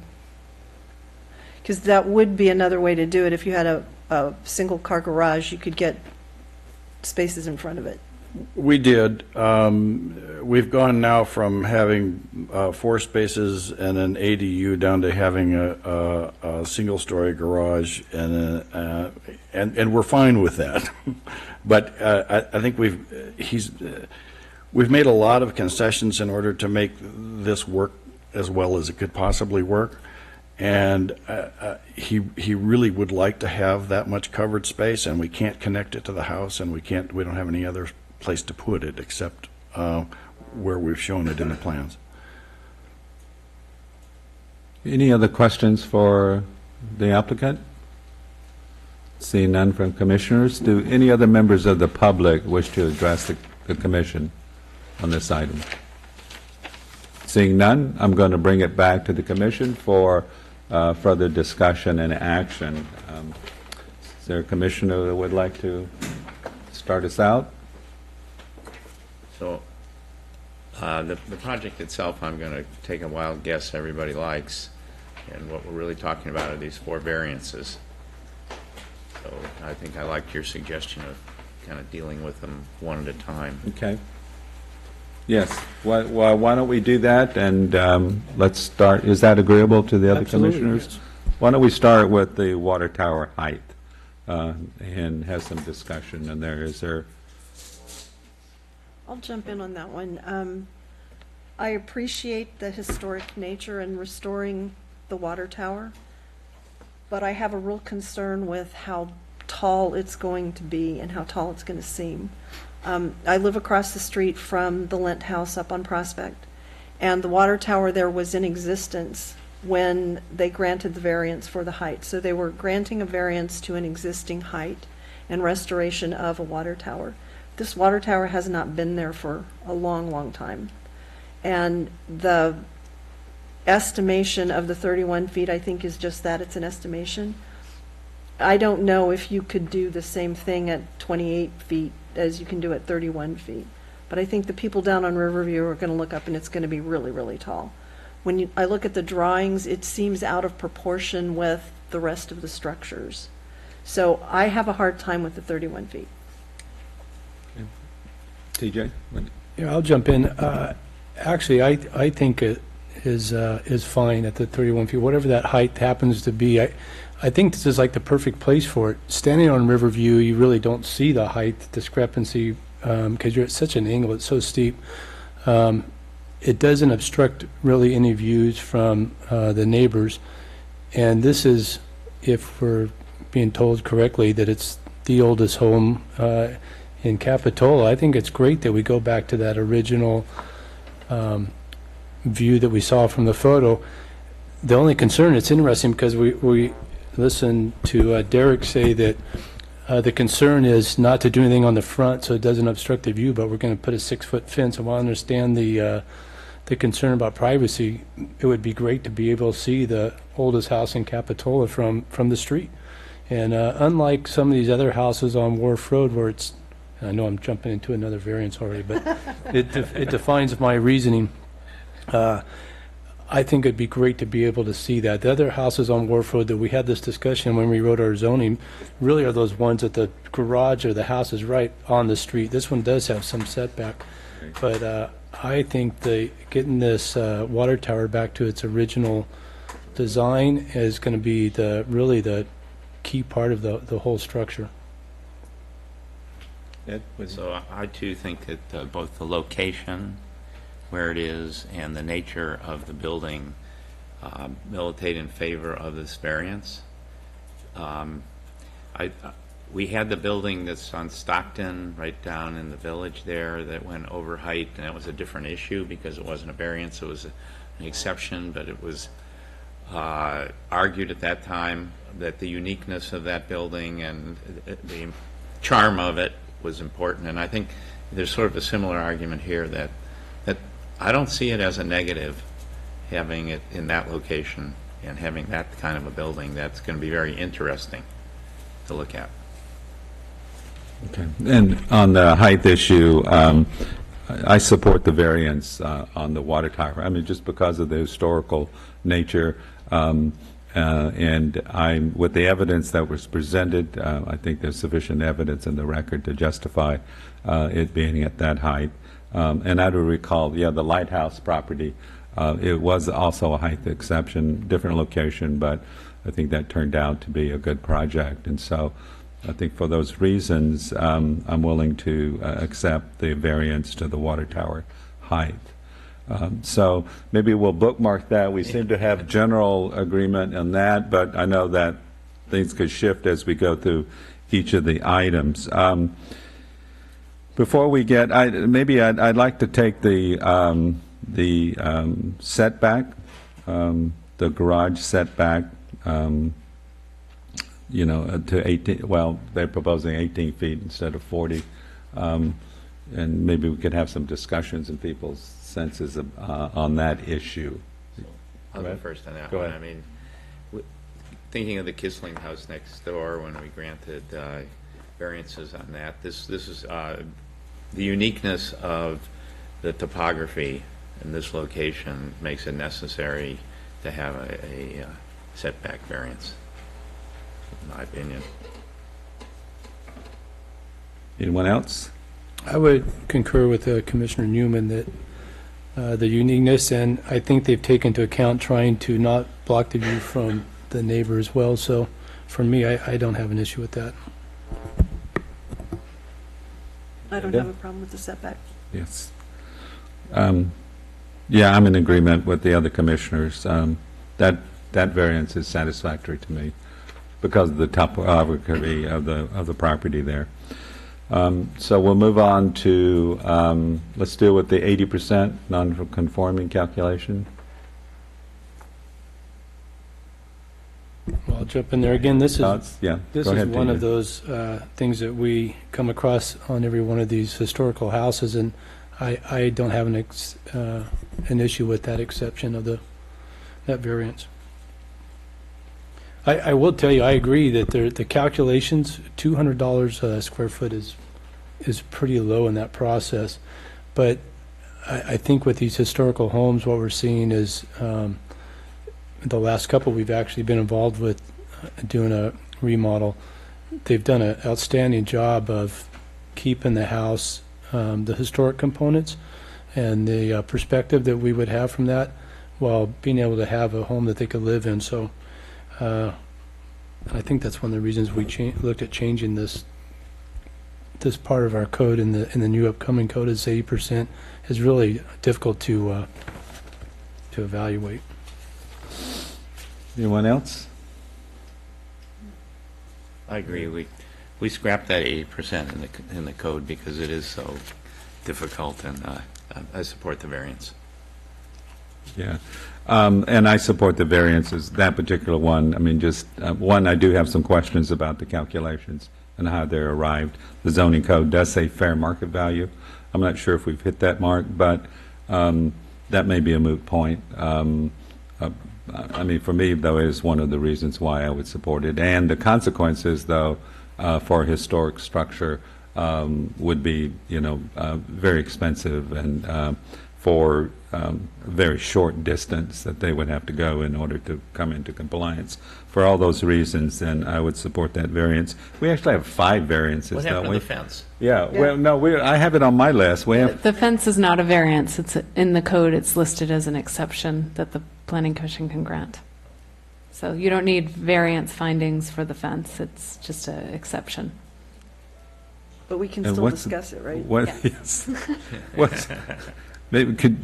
Because that would be another way to do it. If you had a single car garage, you could get spaces in front of it. We did. We've gone now from having 4 spaces and an ADU down to having a single-story garage, and we're fine with that. But I think we've made a lot of concessions in order to make this work as well as it could possibly work. And he really would like to have that much covered space, and we can't connect it to the house, and we don't have any other place to put it except where we've shown it in the plans. Any other questions for the applicant? Seeing none from commissioners, do any other members of the public wish to address the commission on this item? Seeing none, I'm going to bring it back to the commission for further discussion and action. Is there a commissioner that would like to start us out? So the project itself, I'm going to take a wild guess everybody likes, and what we're really talking about are these 4 variances. So I think I liked your suggestion of kind of dealing with them one at a time. Okay. Yes. Why don't we do that, and let's start. Is that agreeable to the other Absolutely, commissioners? yes. Why don't we start with the water tower height and have some discussion in there? Is there? I'll jump in on that one. I appreciate the historic nature in restoring the water tower, but I have a real concern with how tall it's going to be and how tall it's going to seem. I live across the street from the Lent House up on Prospect, and the water tower there was in existence when they granted the variance for the height. So they were granting a variance to an existing height and restoration of a water tower. this water tower has not been there for a long, long time. And the estimation of the 31 feet, I think, is just that, it's an estimation. I don't know if you could do the same thing at 28 feet as you can do at 31 feet. But I think the people down on Riverview are going to look up and it's going to be really, really tall. When I look at the drawings, it seems out of proportion with the rest of the structures. So I have a hard time with the 31 feet. TJ? Yeah, I'll jump in. Actually, I think it is fine at the 31 feet, whatever that height happens to be. I think this is like the perfect place for it. Standing on Riverview, you really don't see the height discrepancy because you're at such an angle, it's so steep. It doesn't obstruct really any views from the neighbors. And this is, if we're being told correctly, that it's the oldest home in Capitola. I think it's great that we go back to that original view that we saw from the photo. The only concern, it's interesting because we listened to Derek say that the concern is not to do anything on the front so it doesn't obstruct the view, but we're going to put a 6-foot fence. And while I understand the concern about privacy, it would be great to be able to see the oldest house in Capitola from the street. And unlike some of these other houses on Wharf Road where it's, I know I'm jumping into another variance already, but it defines my reasoning. I think it'd be great to be able to see that. The other houses on Wharf Road that we had this discussion when we wrote our zoning really are those ones that the garage or the house is right on the street. This one does have some setback, but I think getting this water tower back to its original design is going to be really the key part of the whole structure. Ed? So I too think that both the location, where it is, and the nature of the building militate in favor of this variance. We had the building that's on Stockton, right down in the village there, that went over height, and that was a different issue because it wasn't a variance, it was an exception, but it was argued at that time that the uniqueness of that building and the charm of it was important. And I think there's sort of a similar argument here that I don't see it as a negative having it in that location and having that kind of a building. That's going to be very interesting to look at. Okay. And on the height issue, I support the variance on the water tower. I mean, just because of the historical nature, and with the evidence that was presented, I think there's sufficient evidence in the record to justify it being at that height. And I do recall, the lighthouse property, it was also a height exception, different location, but I think that turned out to be a good project. And so I think for those reasons, I'm willing to accept the variance to the water tower height. So maybe we'll bookmark that. We seem to have general agreement on that, but I know that things could shift as we go through each of the items. Before we get, I'd like to take the setback, the garage setback, to 18. Well, they're proposing 18 feet instead of 40, and maybe we could have some discussions in people's senses on that issue. I'll go first on that Go one. ahead. I mean, thinking of the Kissling house next door when we granted variances on that, this is the uniqueness of the topography in this location makes it necessary to have a setback variance, in my opinion. Anyone else? I would concur with Commissioner Newman that the uniqueness, and I think they've taken into account trying to not block the view from the neighbor as well. So for me, I don't have an issue with that. I don't have a problem with the setback. Yes. Yeah, I'm in agreement with the other commissioners. That variance is satisfactory to me because of the topography of the property there. So we'll move on to, let's deal with the 80% non-conforming calculation. Well, I'll jump in there again. This is Yeah, This go is ahead, one TJ. of those things that we come across on every one of these historical houses, and I don't have an issue with that exception of that variance. I will tell you, I agree that the calculations, $200 a square foot is pretty low in that process, but I think with these historical homes, what we're seeing is the last couple we've actually been involved with doing a remodel. They've done an outstanding job of keeping the house, the historic components, and the perspective that we would have from that, while being able to have a home that they could live in. So I think that's one of the reasons we looked at changing this part of our code in the new upcoming code. Is 80% is really difficult to evaluate. Anyone else? I agree. We scrapped that 80% in the code because it is so difficult, and I support the variance. Yeah. And I support the variances, that particular one. I mean, just, one, I do have some questions about the calculations and how they're arrived. The zoning code does say fair market value. I'm not sure if we've hit that mark, but that may be a moot point. I mean, for me, though, it is one of the reasons why I would support it. And the consequences, though, for a historic structure would be, very expensive, and for a very short distance that they would have to go in order to come into compliance. For all those reasons, then I would support that variance. We actually have 5 variances, What don't happened we? to the fence? Yeah, well, no, I have it on my list. We have, The fence is not a variance. It's in the code. It's listed as an exception that the Planning Commission can grant. So you don't need variance findings for the fence. It's just an exception. But we can And still what's- discuss it, right? what, yes.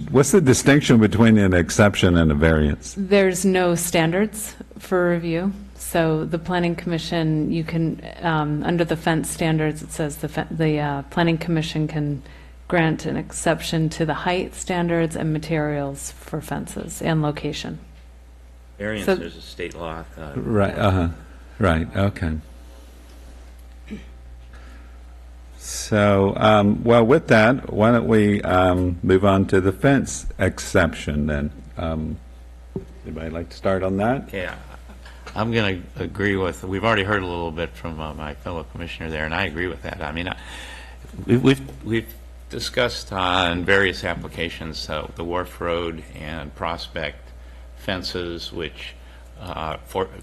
What's the distinction between an exception and a variance? There's no standards for review. So the Planning Commission, you can, under the fence standards, it says the Planning Commission can grant an exception to the height standards and materials for fences and location. Variance, So- there's a state law. Right, right, okay. So, well, with that, why don't we move on to the fence exception then? Anybody like to start on that? Okay, I'm going to agree with, we've already heard a little bit from my fellow commissioner there, and I agree with that. I mean, we've discussed on various applications, the Wharf Road and Prospect fences, which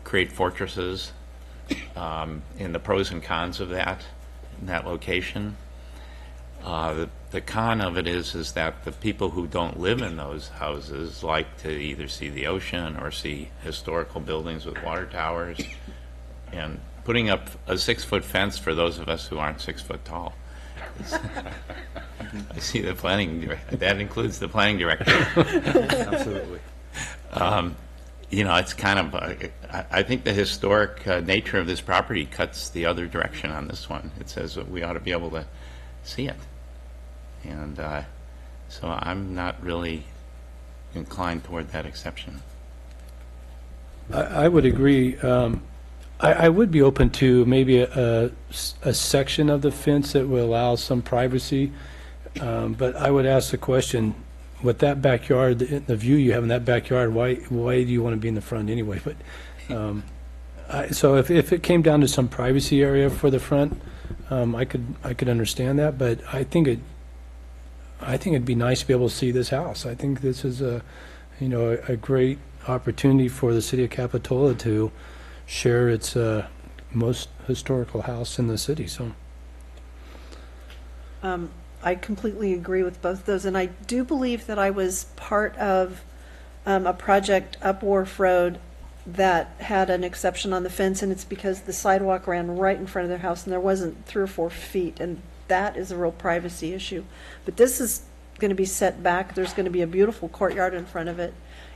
create fortresses, and the pros and cons of that in that location. The con of it is that the people who don't live in those houses like to either see the ocean or see historical buildings with water towers, and putting up a 6-foot fence for those of us who aren't 6 foot tall. I see the that includes the planning director. Absolutely. It's kind of, I think the historic nature of this property cuts the other direction on this one. It says that we ought to be able to see it. And so I'm not really inclined toward that exception. I would agree. I would be open to maybe a section of the fence that will allow some privacy, but I would ask the question, with that backyard, the view you have in that backyard, why do you want to be in the front anyway? But so if it came down to some privacy area for the front, I could understand that. But I think it'd be nice to be able to see this house. I think this is a great opportunity for the city of Capitola to share its most historical house in the city. So. I completely agree with both those, and I do believe that I was part of a project up Wharf Road that had an exception on the fence, and it's because the sidewalk ran right in front of their house, and there wasn't 3 or 4 feet, and that is a real privacy issue. But this is going to be set back. There's going to be a beautiful courtyard in front of it.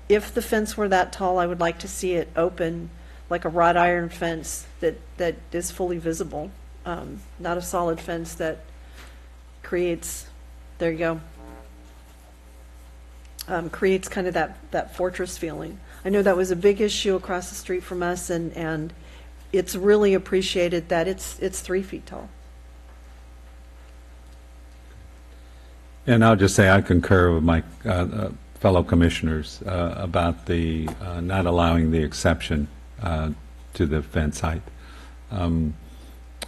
If the fence were that tall, I would like to see it open, like a wrought iron fence that is fully visible, not a solid fence that creates, there you go. creates kind of that fortress feeling. I know that was a big issue across the street from us, and it's really appreciated that it's 3 feet tall. And I'll just say I concur with my fellow commissioners about the not allowing the exception to the fence height.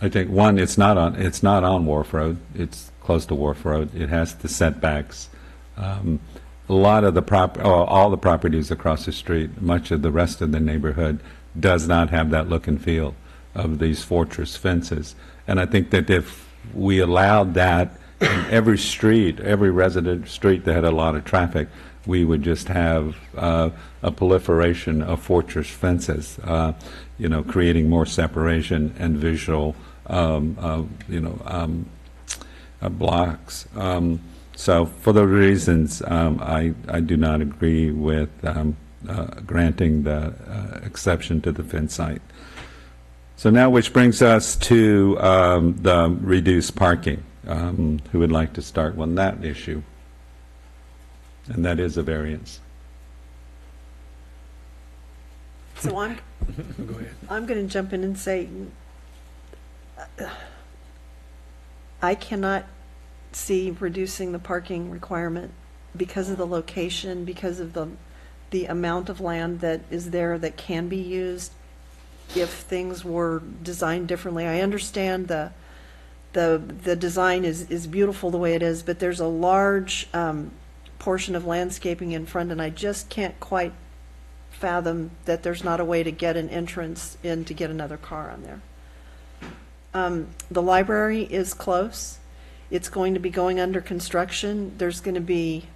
I think, one, it's not on Wharf Road. It's close to Wharf Road. It has the setbacks. A lot of the all the properties across the street, much of the rest of the neighborhood does not have that look and feel of these fortress fences. And I think that if we allowed that in every street, every resident street that had a lot of traffic, we would just have a proliferation of fortress fences, creating more separation and visual, blocks. So for those reasons, I do not agree with granting the exception to the fence height. So now, which brings us to the reduced parking. Who would like to start on that issue? And that is a variance. So I'm going to jump in and say, I cannot see reducing the parking requirement because of the location, because of the amount of land that is there that can be used if things were designed differently. I understand the design is beautiful the way it is, but there's a large portion of landscaping in front, and I just can't quite fathom that there's not a way to get an entrance in to get another car on there. The library is close. It's going to be going under construction. There's going to be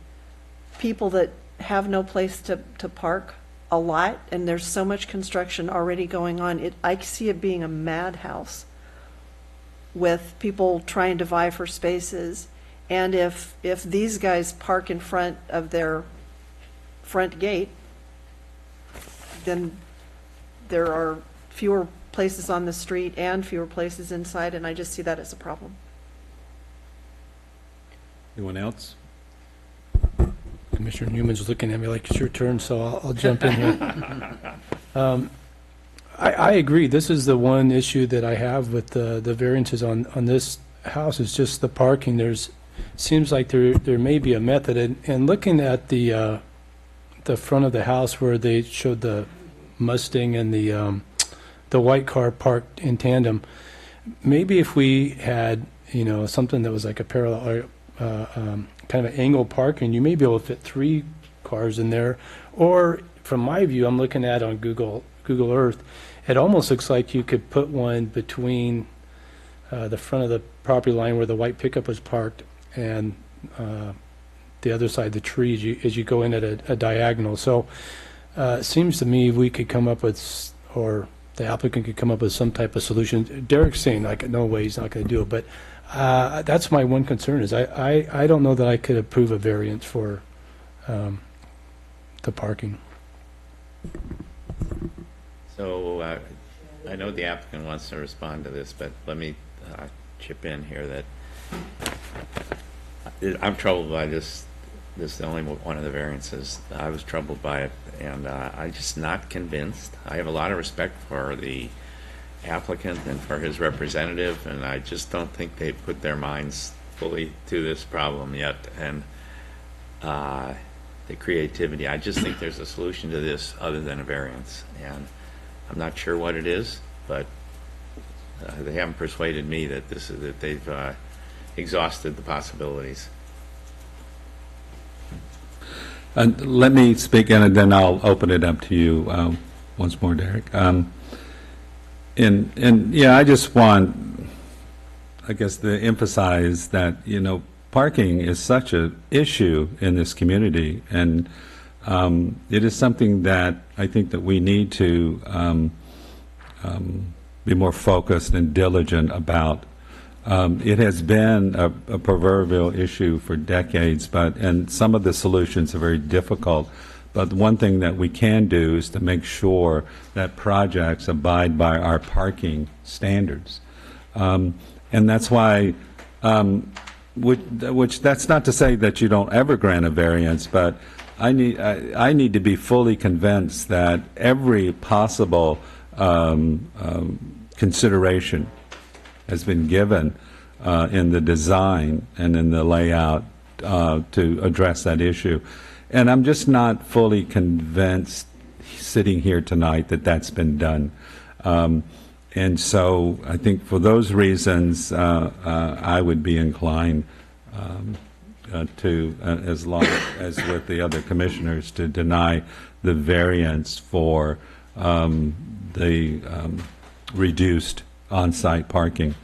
people that have no place to park a lot, and there's so much construction already going on. I see it being a madhouse with people trying to vie for spaces. And if these guys park in front of their front gate, then there are fewer places on the street and fewer places inside, and I just see that as a problem. Anyone else? Commissioner Newman's looking at me like it's your turn, so I'll jump in here. I agree. This is the one issue that I have with the variances on this house is just the parking. Seems like there may be a method. And looking at the front of the house where they showed the Mustang and the white car parked in tandem, maybe if we had something that was like a parallel kind of an angle parking, you may be able to fit 3 cars in there. Or from my view, I'm looking at on Google Earth, it almost looks like you could put one between the front of the property line where the white pickup was parked and the other side of the tree as you go in at a diagonal. So it seems to me we could come up with, or the applicant could come up with some type of solution. Derek's saying like no way he's not going to do it, but that's my one concern is I don't know that I could approve a variance for the parking. So I know the applicant wants to respond to this, but let me chip in here that I'm troubled by this. This is the only one of the variances. I was troubled by it, and I'm just not convinced. I have a lot of respect for the applicant and for his representative, and I just don't think they put their minds fully to this problem yet. And the creativity, I just think there's a solution to this other than a variance, and I'm not sure what it is, but they haven't persuaded me that they've exhausted the possibilities. And let me speak, and then I'll open it up to you once more, Derek. Yeah, I just want, I guess, to emphasize that parking is such an issue in this community, and it is something that I think that we need to be more focused and diligent about. It has been a proverbial issue for decades, and some of the solutions are very difficult. But one thing that we can do is to make sure that projects abide by our parking standards. And that's why, which that's not to say that you don't ever grant a variance, but I need to be fully convinced that every possible consideration has been given in the design and in the layout to address that issue. And I'm just not fully convinced, sitting here tonight, that that's been done. And so I think for those reasons, I would be inclined to, as long as with the other commissioners, to deny the variance for the reduced on-site parking.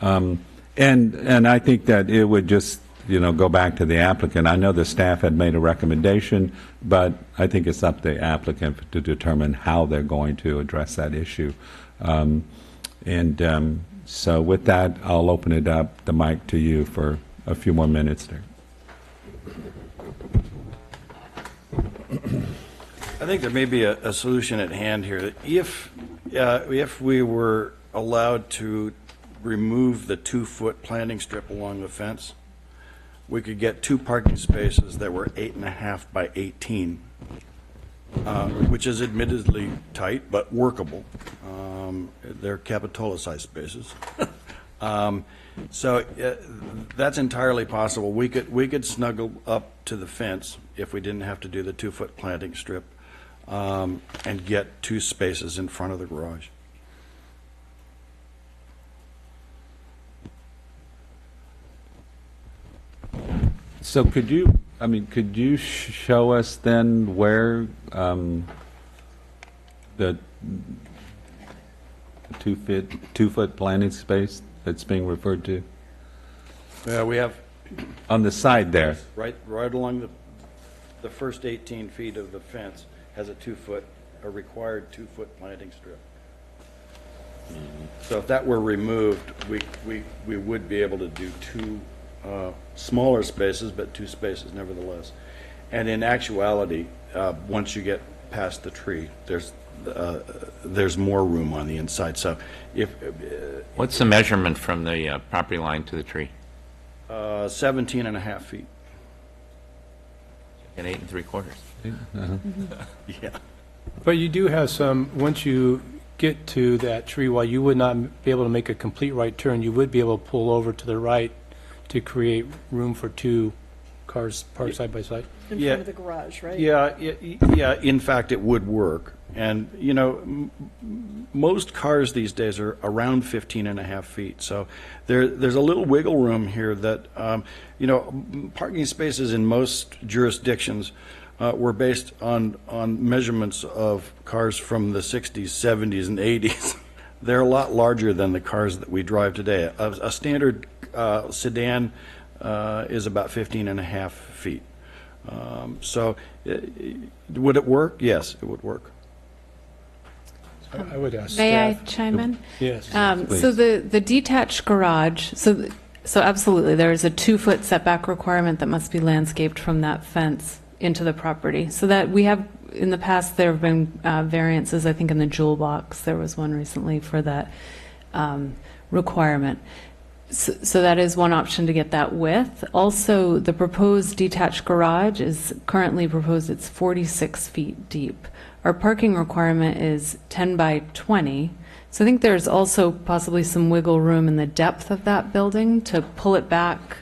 And I think that it would just, go back to the applicant. I know the staff had made a recommendation, but I think it's up to the applicant to determine how they're going to address that issue. So with that, I'll open it up, the mic to you for a few more minutes there. I think there may be a solution at hand here. If we were allowed to remove the 2-foot planting strip along the fence, we could get 2 parking spaces that were 8.5 by 18, which is admittedly tight but workable. They're Capitola-sized spaces. So that's entirely possible. We could snuggle up to the fence if we didn't have to do the 2-foot planting strip, and get 2 spaces in front of the garage. So could you show us then where the 2-foot planting space that's being referred to? Yeah, we have On the side there. right along the first 18 feet of the fence has a required 2-foot planting strip. So if that were removed, we would be able to do 2 smaller spaces, but 2 spaces nevertheless. And in actuality, once you get past the tree, there's more room on the inside. So What's the measurement from the property line to the tree? 17.5 feet. And 8 3/4. Yeah. But you do have some, once you get to that tree, while you would not be able to make a complete right turn, you would be able to pull over to the right to create room for 2 cars parked side by side. In Yeah. front of the garage, right? Yeah, in fact, it would work. And, most cars these days are around 15.5 feet. So there's a little wiggle room here that, parking spaces in most jurisdictions were based on measurements of cars from the 60s, 70s, and 80s. They're a lot larger than the cars that we drive today. A standard sedan is about 15.5 feet. So would it work? Yes, it would work. I would ask May I staff. chime in? Yes. So the detached garage, so absolutely, there is a 2-foot setback requirement that must be landscaped from that fence into the property. So that we have, in the past, there have been variances, I think in the Jewel box, there was one recently for that requirement. So that is one option to get that width. Also, the proposed detached garage is currently proposed, it's 46 feet deep. Our parking requirement is 10 by 20. So I think there's also possibly some wiggle room in the depth of that building to pull it back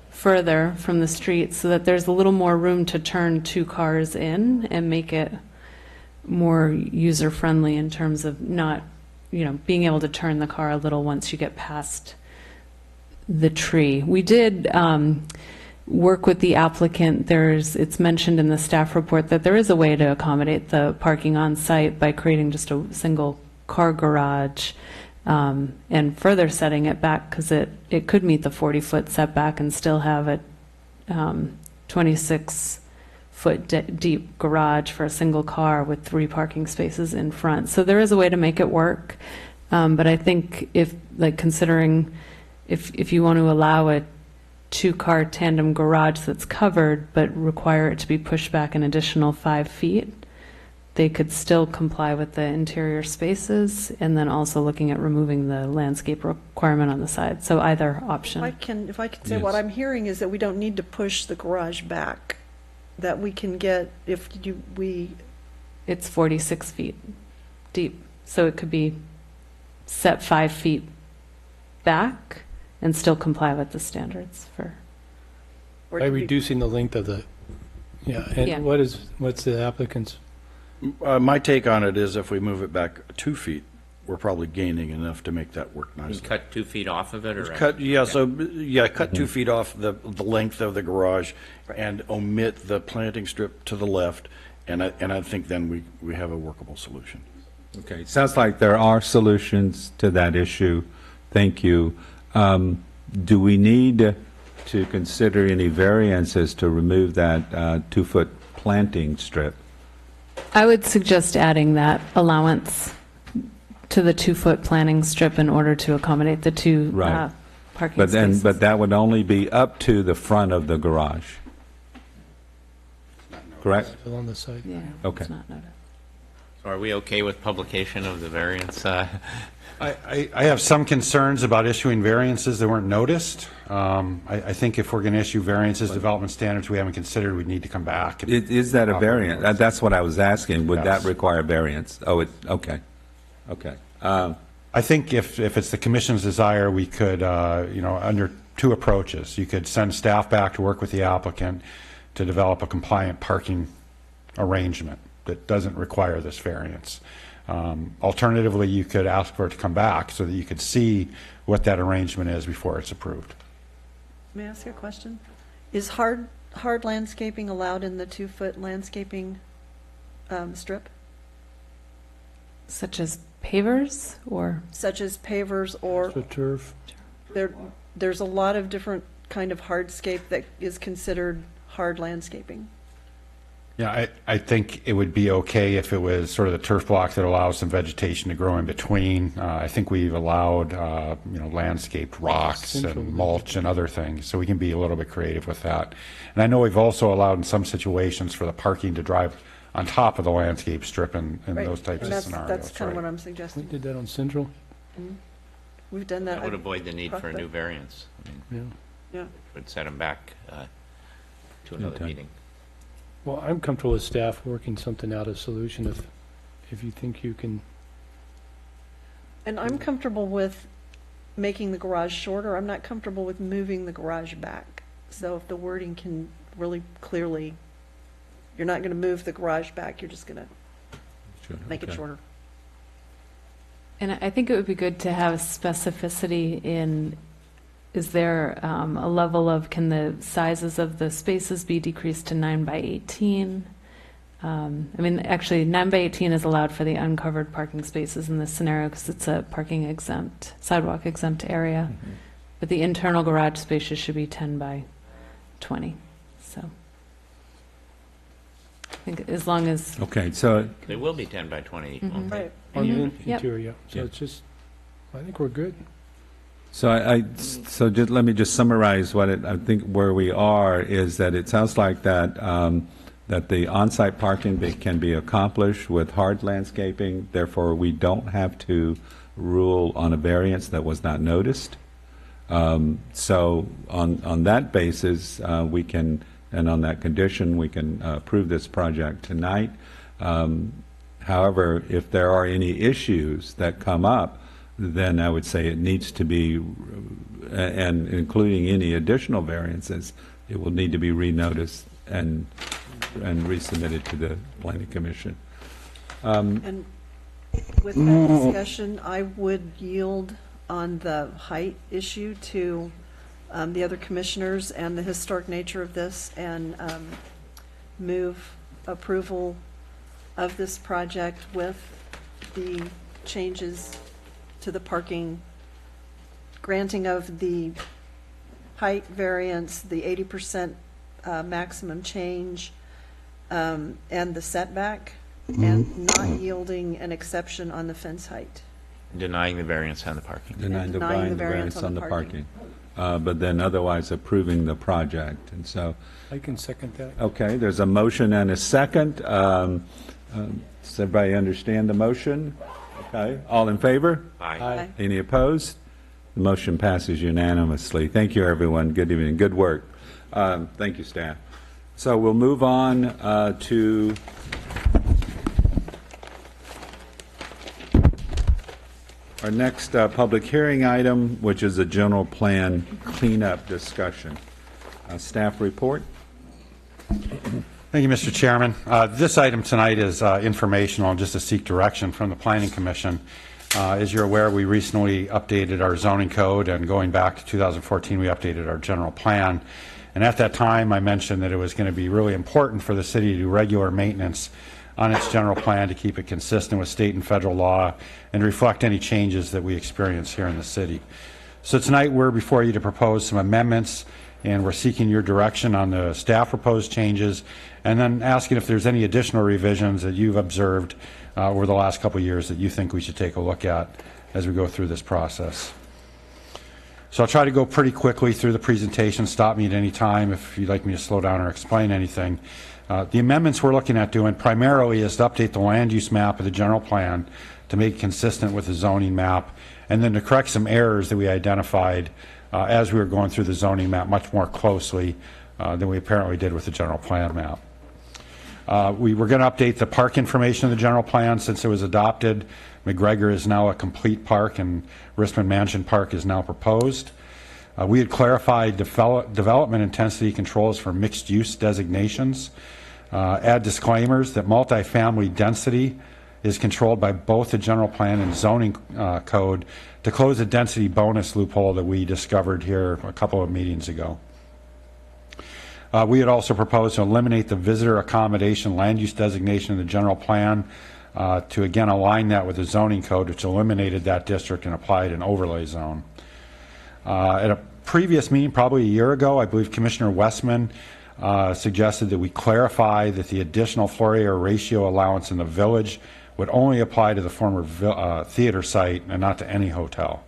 further from the street so that there's a little more room to turn 2 cars in and make it more user-friendly in terms of not, being able to turn the car a little once you get past the tree. We did work with the applicant. It's mentioned in the staff report that there is a way to accommodate the parking on site by creating just a single car garage and further setting it back because it could meet the 40-foot setback and still have a 26-foot deep garage for a single car with 3 parking spaces in front. So there is a way to make it work. But I think considering if you want to allow a 2-car tandem garage that's covered but require it to be pushed back an additional 5 feet, they could still comply with the interior spaces and then also looking at removing the landscape requirement on the side. So either option. If I can say, what I'm hearing is that we don't need to push the garage back. that we can get if we, It's 46 feet deep, so it could be set 5 feet back and still comply with the standards for, or By do we- reducing the length of the, yeah, Yeah. and what's the applicant's? My take on it is if we move it back 2 feet, we're probably gaining enough to make that work You nicely. cut 2 feet off of it, or? Cut, yeah, so, yeah, cut 2 feet off the length of the garage and omit the planting strip to the left, and I think then we have a workable solution. Okay, sounds like there are solutions to that issue. Thank you. Do we need to consider any variances to remove that 2-foot planting strip? I would suggest adding that allowance to the 2-foot planting strip in order to accommodate the two Right. parking But then, spaces. but that would only be up to the front of the garage. Correct? Still on the side? Yeah, Okay. it's not noted. So are we okay with publication of the variance? I have some concerns about issuing variances that weren't noticed. I think if we're going to issue variances, development standards we haven't considered, we'd need to come back. Is that a variance? That's what I was asking. Would that Yes. require variance? Oh, okay. Okay. I think if it's the commission's desire, we could, under two approaches. You could send staff back to work with the applicant to develop a compliant parking arrangement that doesn't require this variance. Alternatively, you could ask for it to come back so that you could see what that arrangement is before it's approved. may I ask you a question? Is hard landscaping allowed in the 2-foot landscaping strip, Such as pavers or? such as pavers or So turf, there's a lot of different kind of hardscape that is considered hard landscaping. Yeah, I think it would be okay if it was sort of the turf block that allows some vegetation to grow in between. I think we've allowed, landscaped rocks Central and mulch and other things, so we can be a little bit creative with that. And I know we've also allowed in some situations for the parking to drive on top of the landscape strip and Right. those types And of that's scenarios. kind of right. what I'm we suggesting. did that on Central, We've done that. That would avoid the need for a Prospect. new variance. I mean, yeah. Yeah. would set them back to another Okay. meeting. Well, I'm comfortable with staff working something out, a solution if you think you can. And I'm comfortable with making the garage shorter. I'm not comfortable with moving the garage back. So if the wording can really clearly, you're not going to move the garage back, you're just going to make it Okay. shorter. And I think it would be good to have specificity in, is there a level of, can the sizes of the spaces be decreased to 9 by 18? Actually, 9 by 18 is allowed for the uncovered parking spaces in this scenario because it's a parking exempt, sidewalk exempt area. But the internal garage spaces should be 10 by 20, so. I think as long as, Okay, so They will be 10 by 20, won't they? Right. On the Yep. interior, so Yeah. it's just, I think we're good. So just let me just summarize I think where we are is that it sounds like that, that the on-site parking can be accomplished with hard landscaping, therefore we don't have to rule on a variance that was not noticed. So on that basis, we can, and on that condition, we can approve this project tonight. However, if there are any issues that come up, then I would say it needs to be, and including any additional variances, it will need to be renoticed and resubmitted to the planning commission. And with that discussion, I would yield on the height issue to the other commissioners and the historic nature of this, and move approval of this project with the changes to the parking, granting of the height variance, the 80% maximum change, and the setback, and not yielding an exception on the fence height. Denying the variance on the parking. Denying the denying variance on the parking. But then otherwise approving the project, and so. I can second that. Okay, there's a motion and a second. Does everybody understand the motion? Okay, all in favor? Aye. Aye. Any opposed? The motion passes unanimously. Thank you, everyone. Good evening, good work. Thank you, staff. So we'll move on to our next public hearing item, which is a general plan cleanup discussion. Staff report. Thank you, Mr. Chairman. This item tonight is informational, just to seek direction from the Planning Commission. As you're aware, we recently updated our zoning code, and going back to 2014, we updated our general plan. And at that time, I mentioned that it was going to be really important for the city to do regular maintenance on its general plan to keep it consistent with state and federal law and reflect any changes that we experience here in the city. So tonight, we're before you to propose some amendments, and we're seeking your direction on the staff proposed changes, and then asking if there's any additional revisions that you've observed over the last couple of years that you think we should take a look at as we go through this process. So I'll try to go pretty quickly through the presentation. Stop me at any time if you'd like me to slow down or explain anything. The amendments we're looking at doing primarily is to update the land use map of the general plan to make it consistent with the zoning map, and then to correct some errors that we identified as we were going through the zoning map much more closely than we apparently did with the general plan map. We were going to update the park information of the general plan since it was adopted. McGregor is now a complete park, and Rissman Mansion Park is now proposed. We had clarified development intensity controls for mixed-use designations. Add disclaimers that multifamily density is controlled by both the general plan and zoning code to close a density bonus loophole that we discovered here a couple of meetings ago. We had also proposed to eliminate the visitor accommodation land use designation in the general plan to again align that with the zoning code, which eliminated that district and applied an overlay zone. At a previous meeting, probably a year ago, I believe Commissioner Westman suggested that we clarify that the additional floor area ratio allowance in the village would only apply to the former theater site and not to any hotel.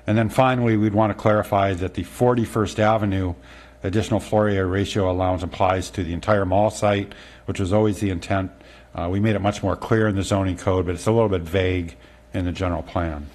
And then finally, we'd want to clarify that the 41st Avenue additional floor area ratio allowance applies to the entire mall site, which was always the intent. We made it much more clear in the zoning code, but it's a little bit vague in the general plan.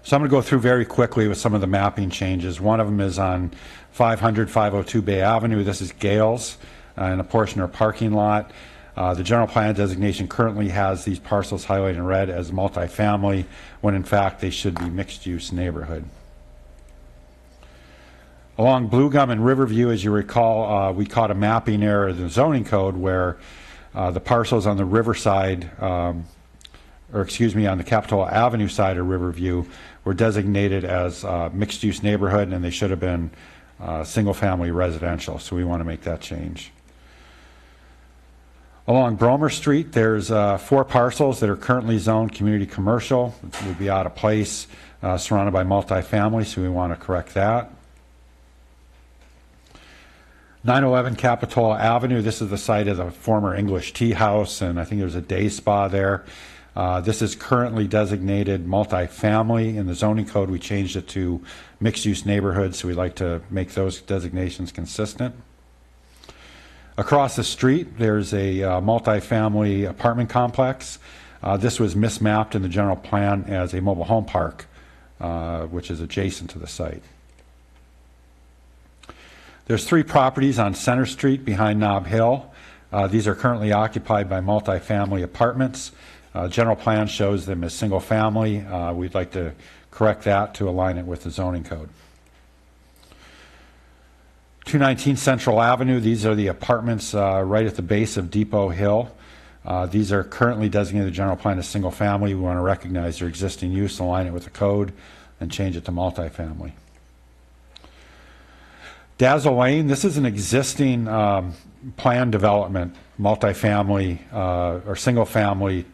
So I'm going to go through very quickly with some of the mapping changes. One of them is on 502 Bay Avenue. This is Gales and a portion of parking lot. The general plan designation currently has these parcels highlighted in red as multifamily, when in fact they should be mixed-use neighborhood. Along Blue Gum and Riverview, as you recall, we caught a mapping error in the zoning code where the parcels on the riverside, on the Capitola Avenue side of Riverview were designated as mixed-use neighborhood, and they should have been single-family residential, so we want to make that change. Along Bromer Street, there's 4 parcels that are currently zoned community commercial, which would be out of place, surrounded by multifamily, so we want to correct that. 911 Capitola Avenue, this is the site of the former English Tea House, and I think there's a day spa there. This is currently designated multifamily. In the zoning code, we changed it to mixed-use neighborhood, so we'd like to make those designations consistent. Across the street, there's a multifamily apartment complex. This was mismapped in the general plan as a mobile home park, which is adjacent to the site. There's 3 properties on Center Street behind Nob Hill. These are currently occupied by multifamily apartments. General plan shows them as single family. We'd like to correct that to align it with the zoning code. 219 Central Avenue, these are the apartments right at the base of Depot Hill. These are currently designated the general plan as single family. We want to recognize their existing use, align it with the code, and change it to multifamily. Dazzle Lane, this is an existing plan development, multifamily or single family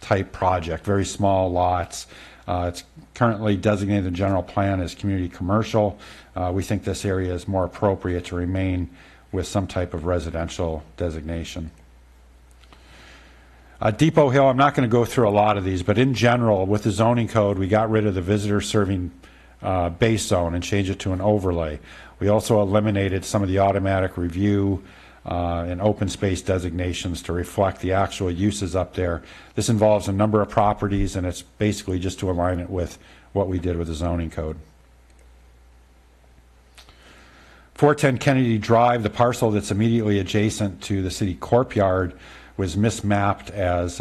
type project, very small lots. It's currently designated in the general plan as community commercial. We think this area is more appropriate to remain with some type of residential designation. Depot Hill, I'm not going to go through a lot of these, but in general, with the zoning code, we got rid of the visitor serving base zone and changed it to an overlay. We also eliminated some of the automatic review and open space designations to reflect the actual uses up there. This involves a number of properties, and it's basically just to align it with what we did with the zoning code. 410 Kennedy Drive, the parcel that's immediately adjacent to the city courtyard, was mismapped as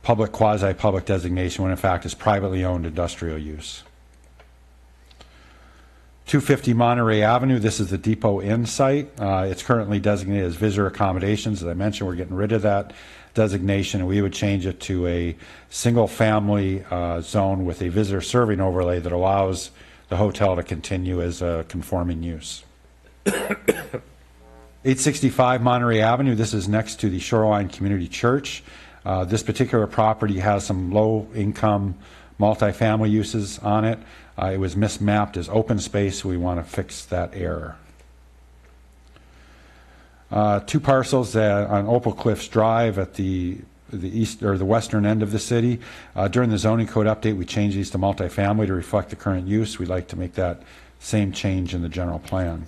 public, quasi-public designation when in fact it's privately owned industrial use. 250 Monterey Avenue, this is the Depot Inn site. It's currently designated as visitor accommodations. As I mentioned, we're getting rid of that designation, and we would change it to a single-family zone with a visitor serving overlay that allows the hotel to continue as a conforming use. 865 Monterey Avenue, this is next to the Shoreline Community Church. This particular property has some low-income multifamily uses on it. It was mismapped as open space. We want to fix that error. 2 parcels on Opal Cliffs Drive at the east or the western end of the city. During the zoning code update, we changed these to multifamily to reflect the current use. We'd like to make that same change in the general plan.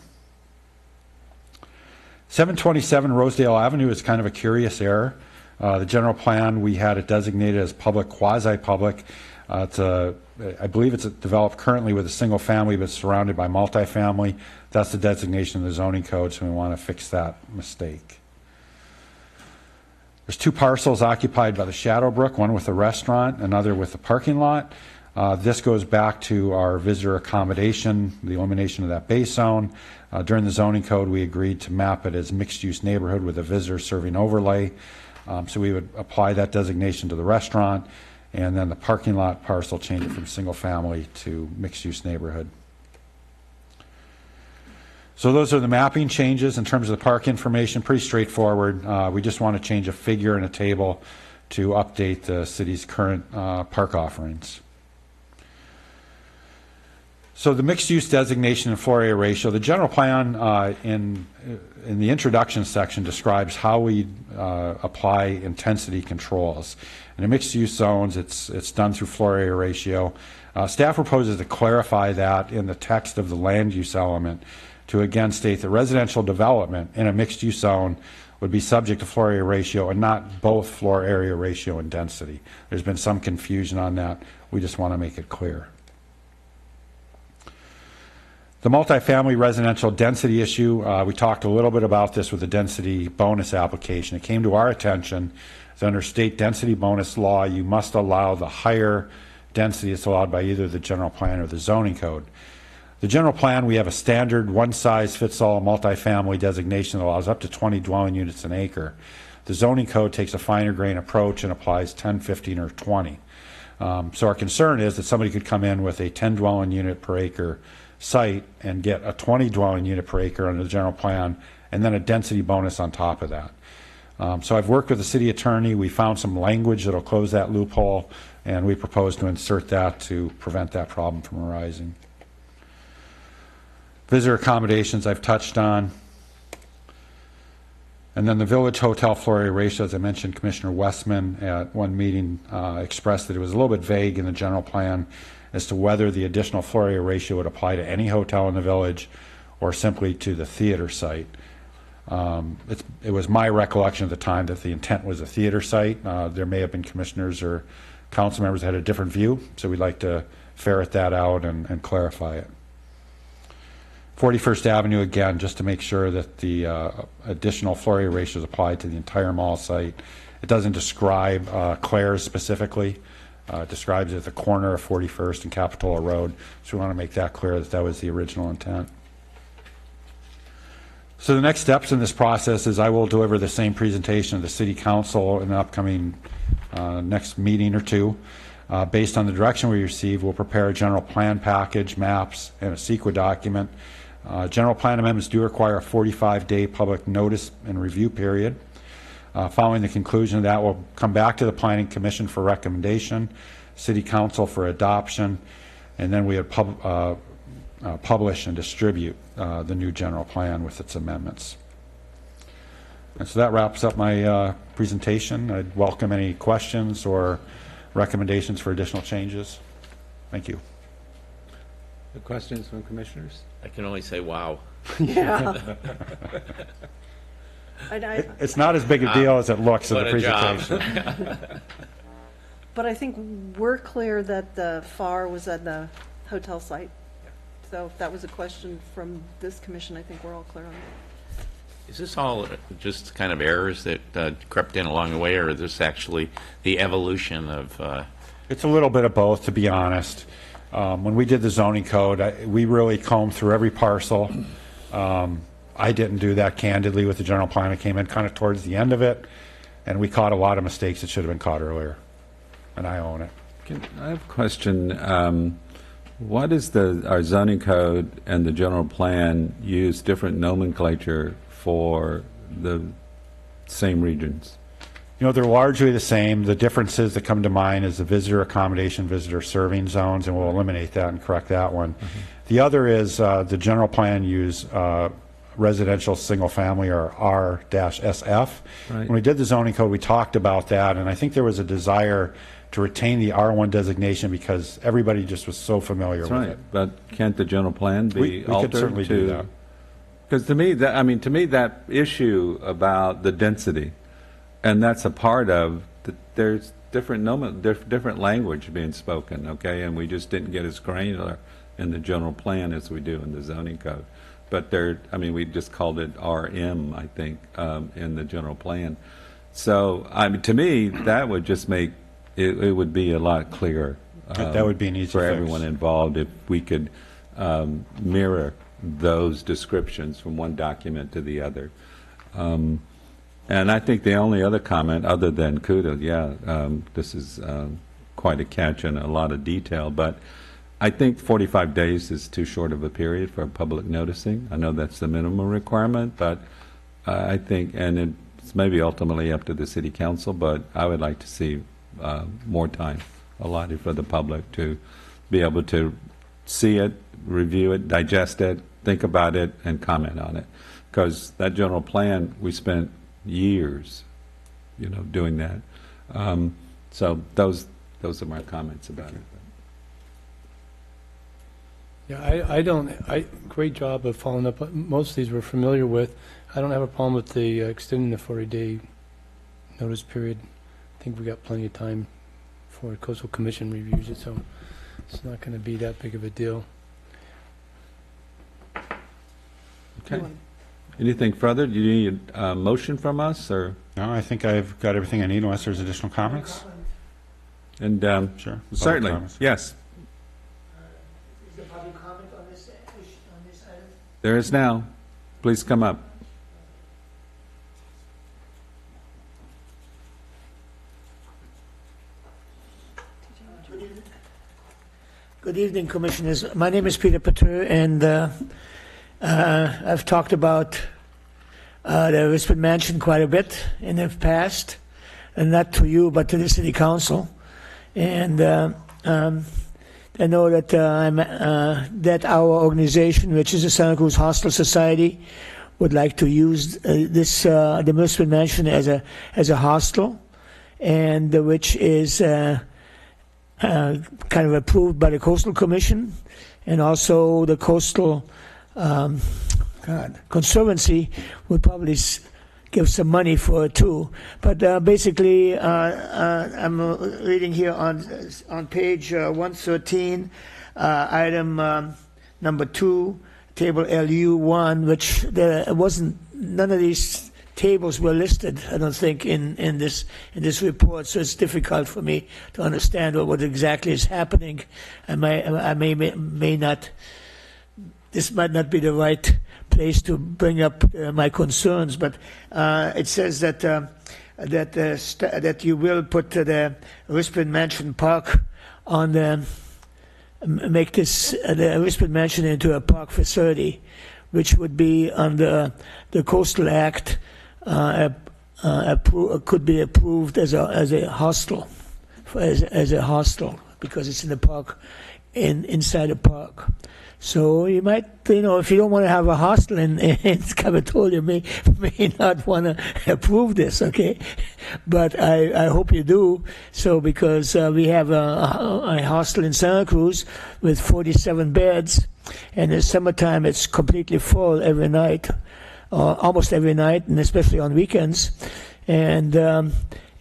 727 Rosedale Avenue is kind of a curious error. The general plan, we had it designated as public, quasi-public. I believe it's developed currently with a single family, but surrounded by multifamily. That's the designation of the zoning code, so we want to fix that mistake. There's 2 parcels occupied by the Shadowbrook, one with a restaurant, another with a parking lot. This goes back to our visitor accommodation, the elimination of that base zone. During the zoning code, we agreed to map it as mixed-use neighborhood with a visitor serving overlay. So we would apply that designation to the restaurant, and then the parking lot parcel change it from single family to mixed-use neighborhood. So those are the mapping changes. In terms of the park information, pretty straightforward. We just want to change a figure in a table to update the city's current park offerings. So the mixed-use designation and floor area ratio, the general plan in the introduction section describes how we apply intensity controls. And in mixed-use zones, it's done through floor area ratio. Staff proposes to clarify that in the text of the land use element to again state that residential development in a mixed-use zone would be subject to floor area ratio and not both floor area ratio and density. There's been some confusion on that. We just want to make it clear. The multifamily residential density issue, we talked a little bit about this with the density bonus application. It came to our attention that under state density bonus law, you must allow the higher density that's allowed by either the general plan or the zoning code. The general plan, we have a standard one-size-fits-all multifamily designation that allows up to 20 dwelling units an acre. The zoning code takes a finer grain approach and applies 10, 15, or 20. So our concern is that somebody could come in with a 10 dwelling unit per acre site and get a 20 dwelling unit per acre under the general plan and then a density bonus on top of that. So I've worked with the city attorney. We found some language that will close that loophole, and we propose to insert that to prevent that problem from arising. Visitor accommodations I've touched on. And then the village hotel floor area ratio, as I mentioned, Commissioner Westman at one meeting expressed that it was a little bit vague in the general plan as to whether the additional floor area ratio would apply to any hotel in the village or simply to the theater site. It was my recollection at the time that the intent was a theater site. There may have been commissioners or council members that had a different view, so we'd like to ferret that out and clarify it. 41st Avenue, again, just to make sure that the additional floor area ratio is applied to the entire mall site. It doesn't describe Claire's specifically. It describes it at the corner of 41st and Capitola Road, so we want to make that clear that that was the original intent. So the next steps in this process is I will deliver the same presentation to the City Council in the upcoming next meeting or two. Based on the direction we receive, we'll prepare a general plan package, maps, and a CEQA document. General plan amendments do require a 45-day public notice and review period. Following the conclusion of that, we'll come back to the Planning Commission for recommendation, City Council for adoption, and then we would publish and distribute the new general plan with its amendments. And so that wraps up my presentation. I'd welcome any questions or recommendations for additional changes. Thank you. The questions from commissioners? I can only say, wow. Yeah. It's not as big a deal as it looks in the What a job. presentation. But I think we're clear that the FAR was at the hotel site. So if that was a question from this commission, I think we're all clear on that. Is this all just kind of errors that crept in along the way, or is this actually the evolution of? It's a little bit of both, to be honest. When we did the zoning code, we really combed through every parcel. I didn't do that candidly with the general plan. It came in kind of towards the end of it, and we caught a lot of mistakes that should have been caught earlier, and I own it. I have a question. What is our zoning code and the general plan use different nomenclature for the same regions? You know, they're largely the same. The differences that come to mind is the visitor accommodation, visitor serving zones, and we'll eliminate that and correct that one. The other is the general plan use residential single family, or R-SF. Right. When we did the zoning code, we talked about that, and I think there was a desire to retain the R1 designation because everybody just was so familiar That's with right. it. But can't the general plan be We altered could certainly do that. Because to me, that issue about the density, and that's a part of there's different language being spoken, okay, and we just didn't get as granular in the general plan as we do in the zoning code. But we just called it RM, I think, in the general plan. So, to me, that would just make it would be a lot clearer. That would be an easy for fix. everyone involved if we could mirror those descriptions from one document to the other. And I think the only other comment, other than kudos, this is quite a catch and a lot of detail, but I think 45 days is too short of a period for public noticing. I know that's the minimum requirement, but I think, and it's maybe ultimately up to the city council, but I would like to see more time allotted for the public to be able to see it, review it, digest it, think about it, and comment on it. Because that general plan, we spent years, doing that. So those are my comments about it. Yeah, great job of following up. Most of these we're familiar with. I don't have a problem with the extending the 40-day notice period. I think we got plenty of time before the Coastal Commission reviews it, so it's not going to be that big of a deal. Okay. Anything further? Do you need a motion from us, or? No, I think I've got everything I need unless there's additional comments. And Sure. certainly, Public comments. yes. Is there public comment on this item? There is now. Please come up. Good evening, Commissioners. My name is Peter Pater, and I've talked about the Richmond Mansion quite a bit in the past, and not to you, but to the City Council. And I know that that our organization, which is the Santa Cruz Hostel Society, would like to use the Richmond Mansion as a hostel, and which is kind of approved by the Coastal Commission, and also the Coastal Conservancy would probably give some money for it too. But basically, I'm reading here on page 113, item number 2, table LU1, which there wasn't, none of these tables were listed, I don't think, in this report, so it's difficult for me to understand what exactly is happening. I may not, this might not be the right place to bring up my concerns, but it says that that you will put the Richmond Mansion Park on make this the Richmond Mansion into a park facility, which would be under the Coastal Act. Could be approved as a hostel, as a hostel, because it's in the park, inside the park. So you might, if you don't want to have a hostel in Capitola, you may not want to approve this, okay? But I hope you do. So because we have a hostel in Santa Cruz with 47 beds, and in the summertime it's completely full every night. Almost every night, and especially on weekends. And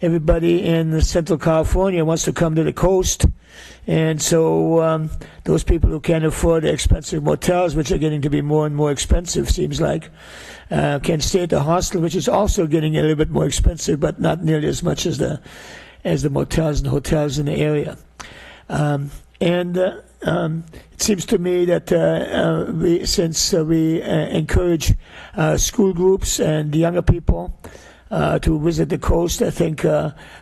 everybody in Central California wants to come to the coast And so those people who can't afford the expensive motels, which are getting to be more and more expensive, seems like, can stay at the hostel, which is also getting a little bit more expensive, but not nearly as much as the motels and hotels in the area. It seems to me that since we encourage school groups and younger people to visit the coast, I think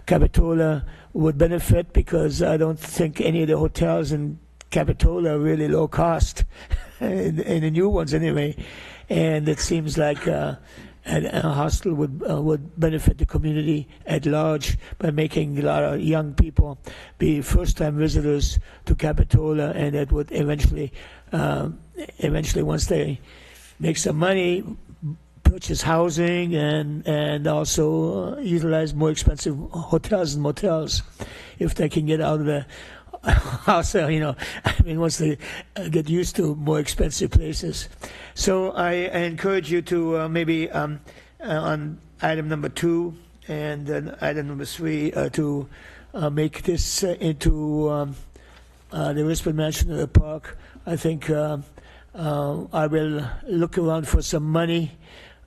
Capitola would benefit, because I don't think any of the hotels in Capitola are really low cost, in the new ones anyway. And it seems like a hostel would benefit the community at large by making a lot of young people be first-time visitors to Capitola, and that would eventually, once they make some money, purchase housing and also utilize more expensive hotels and motels if they can get out of the house. Once they get used to more expensive places. So I encourage you to maybe on item number 2 and then item number 3 to make this into the Richmond National Park. I think I will look around for some money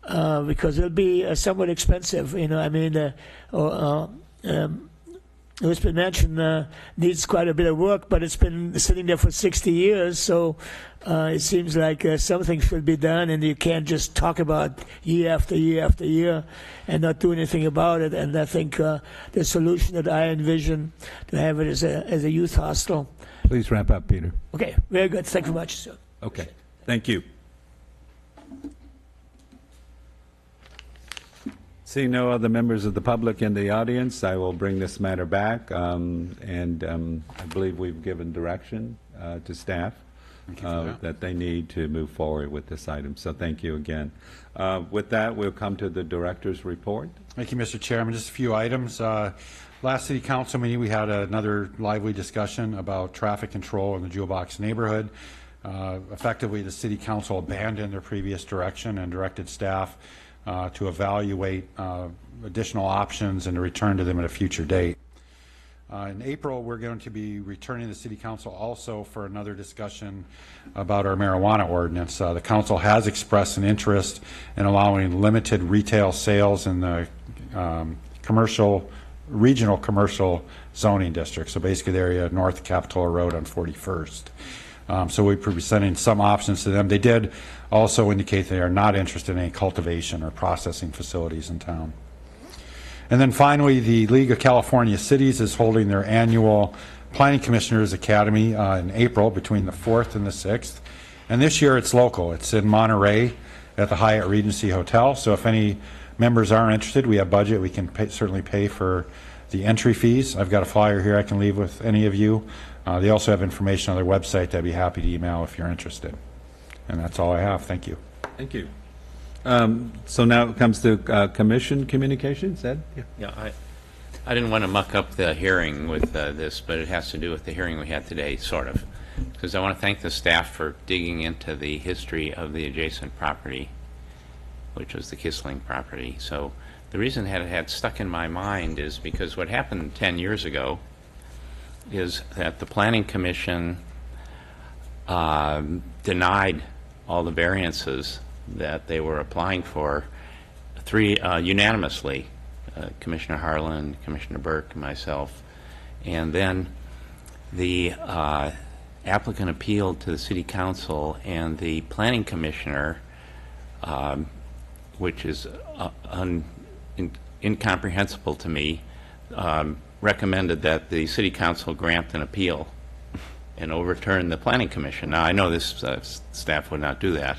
because it'll be somewhat expensive. Richmond Mansion needs quite a bit of work, but it's been sitting there for 60 years, so it seems like something should be done, and you can't just talk about year after year after year and not do anything about it. And I think the solution that I envision to have it as a youth hostel. Please wrap up, Peter. Okay, very good. Thank you very much, sir. Okay, thank you. Seeing no other members of the public in the audience, I will bring this matter back, and I believe we've given direction to staff that they need to move forward with this item. So thank you again. With that, we'll come to the director's report. Thank you, Mr. Chairman. Just a few items. Last City Council meeting, we had another lively discussion about traffic control in the Jewel Box neighborhood. Effectively, the City Council abandoned their previous direction and directed staff to evaluate additional options and to return to them at a future date. In April, we're going to be returning to the City Council also for another discussion about our marijuana ordinance. The Council has expressed an interest in allowing limited retail sales in the regional commercial zoning district, so basically the area north of Capitola Road on 41st. So we're presenting some options to them. They did also indicate they are not interested in any cultivation or processing facilities in town. And then finally, the League of California Cities is holding their annual Planning Commissioners Academy in April between the 4th and the 6th. And this year it's local. It's in Monterey at the Hyatt Regency Hotel. So if any members are interested, we have budget. We can certainly pay for the entry fees. I've got a flyer here I can leave with any of you. They also have information on their website that I'd be happy to email if you're interested. And that's all I have. Thank you. Thank you. So now it comes to commission communications. Ed? Yeah, I didn't want to muck up the hearing with this, but it has to do with the hearing we had today, sort of. Because I want to thank the staff for digging into the history of the adjacent property, which was the Kissling property. So the reason that it had stuck in my mind is because what happened 10 years ago is that the Planning Commission denied all the variances that they were applying for unanimously, Commissioner Harlan, Commissioner Burke, and myself. And then the applicant appealed to the City Council, and the Planning Commissioner, which is incomprehensible to me, recommended that the City Council grant an appeal and overturn the Planning Commission. Now, I know this staff would not do that,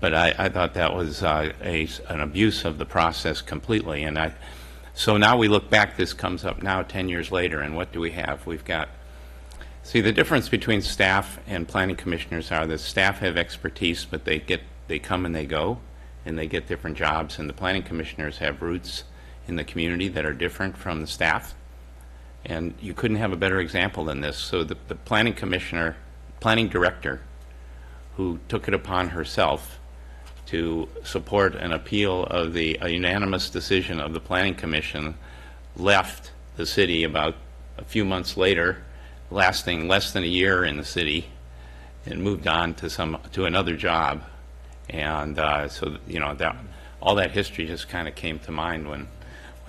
but I thought that was an abuse of the process completely. And so now we look back, this comes up now 10 years later, and what do we have? We've got, see, the difference between staff and planning commissioners are that staff have expertise, but they come and they go, and they get different jobs, and the planning commissioners have roots in the community that are different from the staff. And you couldn't have a better example than this. So the planning commissioner, planning director, who took it upon herself to support an appeal of a unanimous decision of the Planning Commission, left the city about a few months later, lasting less than a year in the city and moved on to another job. And so, you know, all that history just kind of came to mind when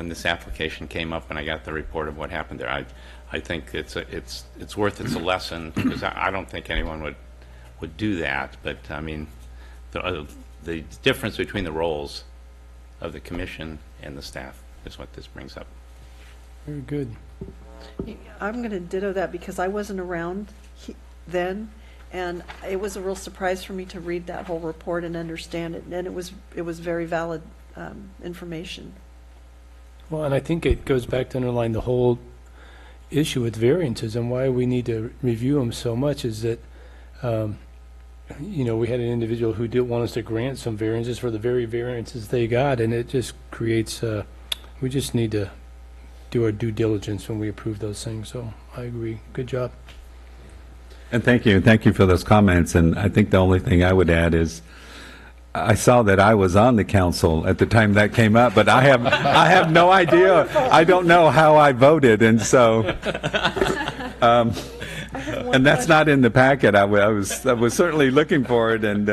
this application came up and I got the report of what happened there. I think it's worth it's a lesson, because I don't think anyone would do that. But I mean, the difference between the roles of the commission and the staff is what this brings up. Very good. I'm going to ditto that because I wasn't around then, and it was a real surprise for me to read that whole report and understand it, and it was very valid information. Well, and I think it goes back to underline the whole issue with variances and why we need to review them so much is that, you know, we had an individual who did want us to grant some variances for the very variances they got, and it just creates, we just need to do our due diligence when we approve those things. So I agree. Good job. And thank you for those comments. And I think the only thing I would add is I saw that I was on the council at the time that came up, but I have no idea. I don't know how I voted, and so and that's not in the packet. I was certainly looking for it, and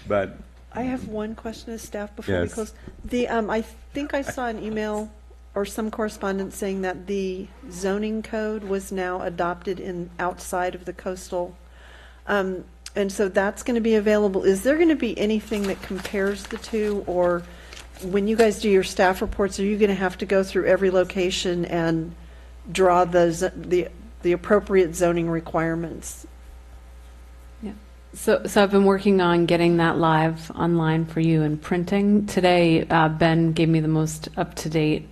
but I have one question to staff before we Yes. close. I think I saw an email or some correspondence saying that the zoning code was now adopted outside of the coastal, and so that's going to be available. Is there going to be anything that compares the two, or when you guys do your staff reports, are you going to have to go through every location and draw the appropriate zoning requirements? So I've been working on getting that live online for you and printing. Today, Ben gave me the most up-to-date.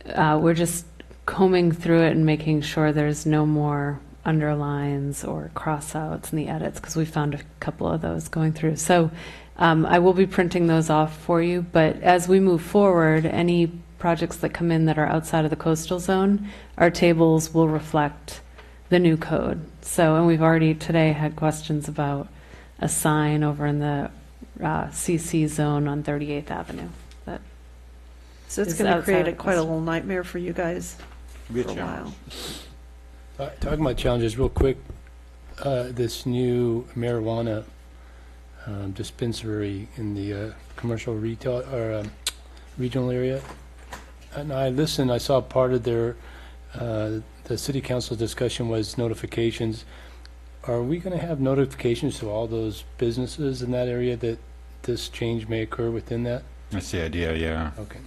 We're just combing through it and making sure there's no more underlines or cross-outs in the edits, because we found a couple of those going through. So I will be printing those off for you, but as we move forward, any projects that come in that are outside of the coastal zone, our tables will reflect the new code. So, and we've already today had questions about a sign over in the CC zone on 38th Avenue. So it's Is going to outside create of quite a coastal. little nightmare for you guys for a while. Talking about challenges real quick, this new marijuana dispensary in the commercial retail or regional area. And I saw part of their, the city council discussion was notifications. Are we going to have notifications to all those businesses in that area that this change may occur within that? That's the idea, yeah. Okay.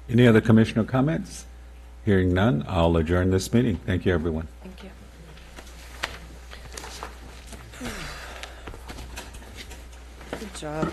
any other commissioner comments? Hearing none, I'll adjourn this meeting. Thank you, everyone. Thank you. Good job.